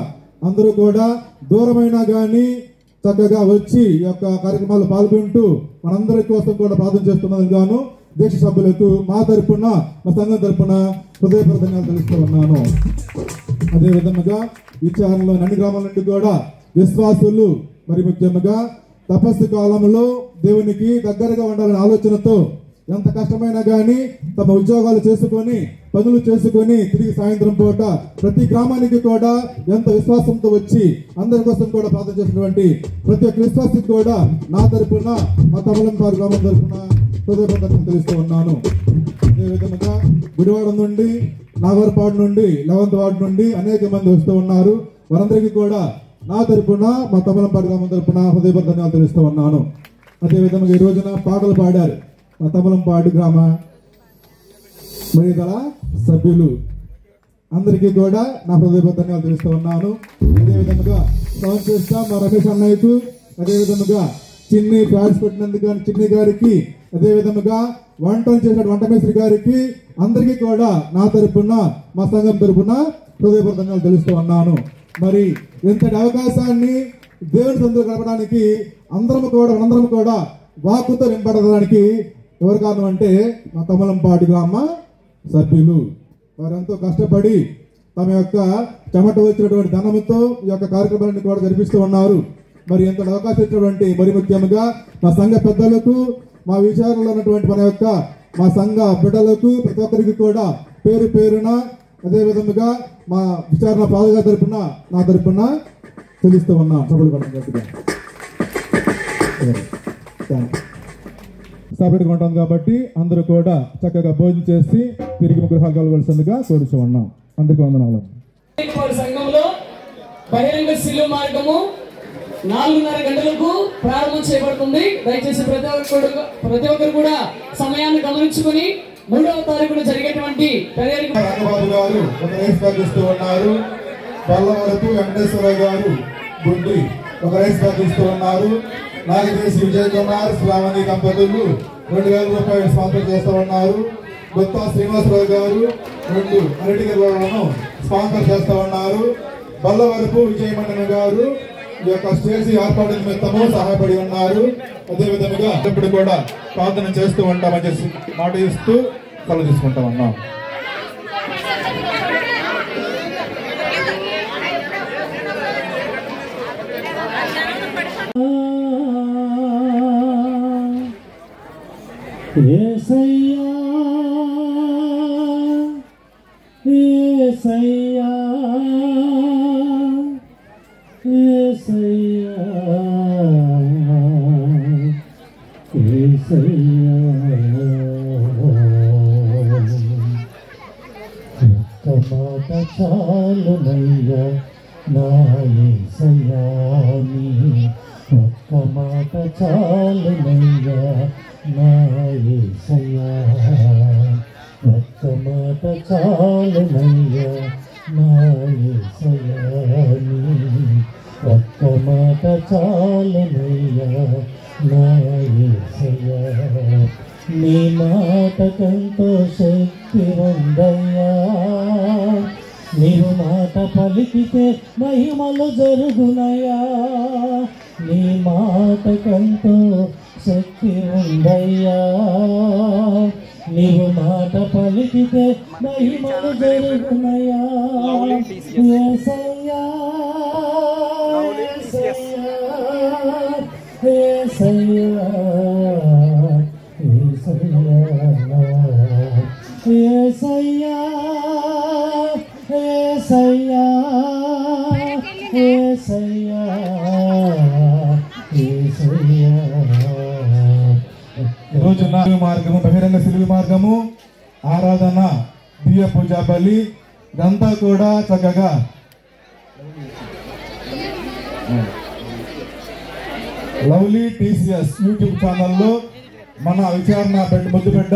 Speaker 11: అందరూ కూడా దూరమైనా కానీ చక్కగా వచ్చి ఈ యొక్క కార్యక్రమాలు పాల్గొంటూ మనందరి కోసం కూడా ప్రార్థన చేస్తున్నందుకు గాను దీక్ష సభ్యులకు మా తరపున మా సంఘం తరపున హృదయపూర్వకంగా తెలుస్తూ ఉన్నాను. అదేవిధంగా విచారణలో అన్ని గ్రామాల నుండి కూడా విశ్వాసులు మరి ముఖ్యంగా తపస్సు కాలంలో దేవునికి దగ్గరగా ఉండాలనే ఆలోచనతో ఎంత కష్టమైనా గానీ తమ ఉద్యోగాలు చేసుకొని పనులు చేసుకొని తిరిగి సాయంత్రం పూట ప్రతి గ్రామానికి కూడా ఎంత విశ్వాసంతో వచ్చి అందరి కోసం కూడా ప్రార్థన చేసినటువంటి ప్రతి ఒక్క విశ్వాసికి కూడా నా తరపున మా తమలంపాడు గ్రామం తరపున హృదయపూర్వకంగా తెలుస్తూ ఉన్నాను. అదేవిధంగా గుడివాడ నుండి, నాగర్పాడు నుండి, 11th వార్డు నుండి అనేక మంది వస్తూ ఉన్నారు. వారందరికీ కూడా నా తరపున మా తమలంపాడు గ్రామం తరపున హృదయపూర్వకంగా తెలుస్తూ ఉన్నాను. అదేవిధంగా ఈ రోజున పాటలు పాడారు మా తమలంపాడు గ్రామ మరిదల సభ్యులు అందరికీ కూడా నా హృదయపూర్వకంగా తెలుస్తూ ఉన్నాను. అదేవిధంగా సౌండ్ సిస్టమ్ మా రమేష్ అన్నయ్యకు, అదేవిధంగా చిన్ని ప్యాడ్స్ పెట్టినందుకు చిన్ని గారికి, అదేవిధంగా వంటలు చేసిన వంట మేస్త్రి గారికి అందరికీ కూడా నా తరపున మా సంఘం తరపున హృదయపూర్వకంగా తెలుస్తూ ఉన్నాను. మరి ఇంతటి అవకాశాన్ని దేవుని సందులో గడపడానికి అందరం కూడా వాక్కుతో నింపడడానికి ఎవరు కారణం అంటే మా తమలంపాడు గ్రామ సభ్యులు. వారెంతో కష్టపడి
Speaker 12: తమ యొక్క చెమట వచ్చినటువంటి ధనముతో ఈ యొక్క కార్యక్రమాన్ని కూడా జరిపిస్తూ ఉన్నారు. మరి ఎంత అవకాశం ఇచ్చినటువంటి మరి ముఖ్యంగా మా సంఘ పెద్దలకు, మా విచారణలో ఉన్నటువంటి మన యొక్క మా సంఘ బిడ్డలకు ప్రతి ఒక్కరికి కూడా పేరు పేరున అదే విధముగా మా విచారణ పాదగా తరపున నా తరపున తెలుస్తూ ఉన్నాం. సభలు పెట్టుకుంటాం కాబట్టి అందరూ కూడా చక్కగా భోజనం చేసి తిరిగి గృహాలు కలవలసిందిగా కోరుచూ ఉన్నాం. అందరికీ వందనాలు.
Speaker 2: సంఘంలో బహిరంగ శిలువ మార్గము 4:30 గంటలకు ప్రారంభం చేయబడుతుంది. దయచేసి ప్రతి ఒక్కరు కూడా సమయాన్ని గమనించుకుని 3వ తారీఖున జరిగేటువంటి
Speaker 12: రంగబాబు గారు ఒక రైస్ బ్యాగ్ ఇస్తూ ఉన్నారు. బల్లవరపు వెంకటేశ్వరరావు గారు గుండి ఒక రైస్ బ్యాగ్ ఇస్తూ ఉన్నారు. నాగదేశి విజయ్ కుమార్ శ్రావణి దంపతులు 2,000 రూపాయలు స్పాన్సర్ చేస్తూ ఉన్నారు. గుత్తా శ్రీనివాసరావు గారు 2 అరటి గిర్లను స్పాన్సర్ చేస్తూ ఉన్నారు. బల్లవరపు విజయమండన గారు ఈ యొక్క స్టేజీ ఏర్పాటు నిమిత్తము సహాయపడి ఉన్నారు. అదేవిధంగా ఇప్పుడు కూడా ప్రార్థన చేస్తూ ఉంటామని చెప్పి మాట ఇస్తూ కళ్ళు తీసుకుంటా ఉన్నాం.
Speaker 1: యేసయ్యా యేసయ్యా యేసయ్యా యేసయ్యా ఒక్క మాట చాలునయ్యా నా యేసయ్యా నీ ఒక్క మాట చాలునయ్యా నా యేసయ్యా ఒక్క మాట చాలునయ్యా నా యేసయ్యా నీ ఒక్క మాట చాలునయ్యా నా యేసయ్యా నీ మాటకంతో శక్తి ఉందయ్యా నీవు మాట పలికితే మహిమలు జరుగునయ్యా నీ మాటకంతో శక్తి ఉందయ్యా నీవు మాట పలికితే మహిమలు జరుగునయ్యా యేసయ్యా యేసయ్యా యేసయ్యా యేసయ్యా యేసయ్యా యేసయ్యా
Speaker 12: ఈరోజు మార్గము బహిరంగ సిలువ మార్గము ఆరాధన దివ్య పూజా బలి ఇదంతా కూడా చక్కగా లవ్లీ టీసీఎస్ యూట్యూబ్ ఛానల్లో మన విచారణ ముద్దు బిడ్డ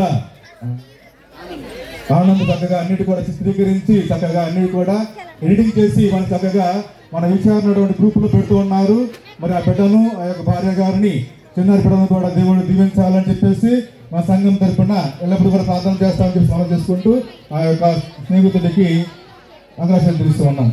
Speaker 12: ఆనంద్ చక్కగా అన్నిటి కూడా చిత్రీకరించి చక్కగా అన్నిటి కూడా ఎడిటింగ్ చేసి మన చక్కగా మన విచారణ గ్రూపులు పెడుతూ ఉన్నారు. మరి ఆ బిడ్డను ఆ యొక్క భార్య గారిని చిన్నారి బిడ్డను కూడా దేవుడు దీవించాలని చెప్పేసి మా సంఘం తరఫున ఎల్లప్పుడూ కూడా ప్రార్థన చేస్తామని చెప్పి స్మరణ చేసుకుంటూ ఆ యొక్క స్నేహితుడికి ఆకాశాలు తెలుస్తూ ఉన్నాం.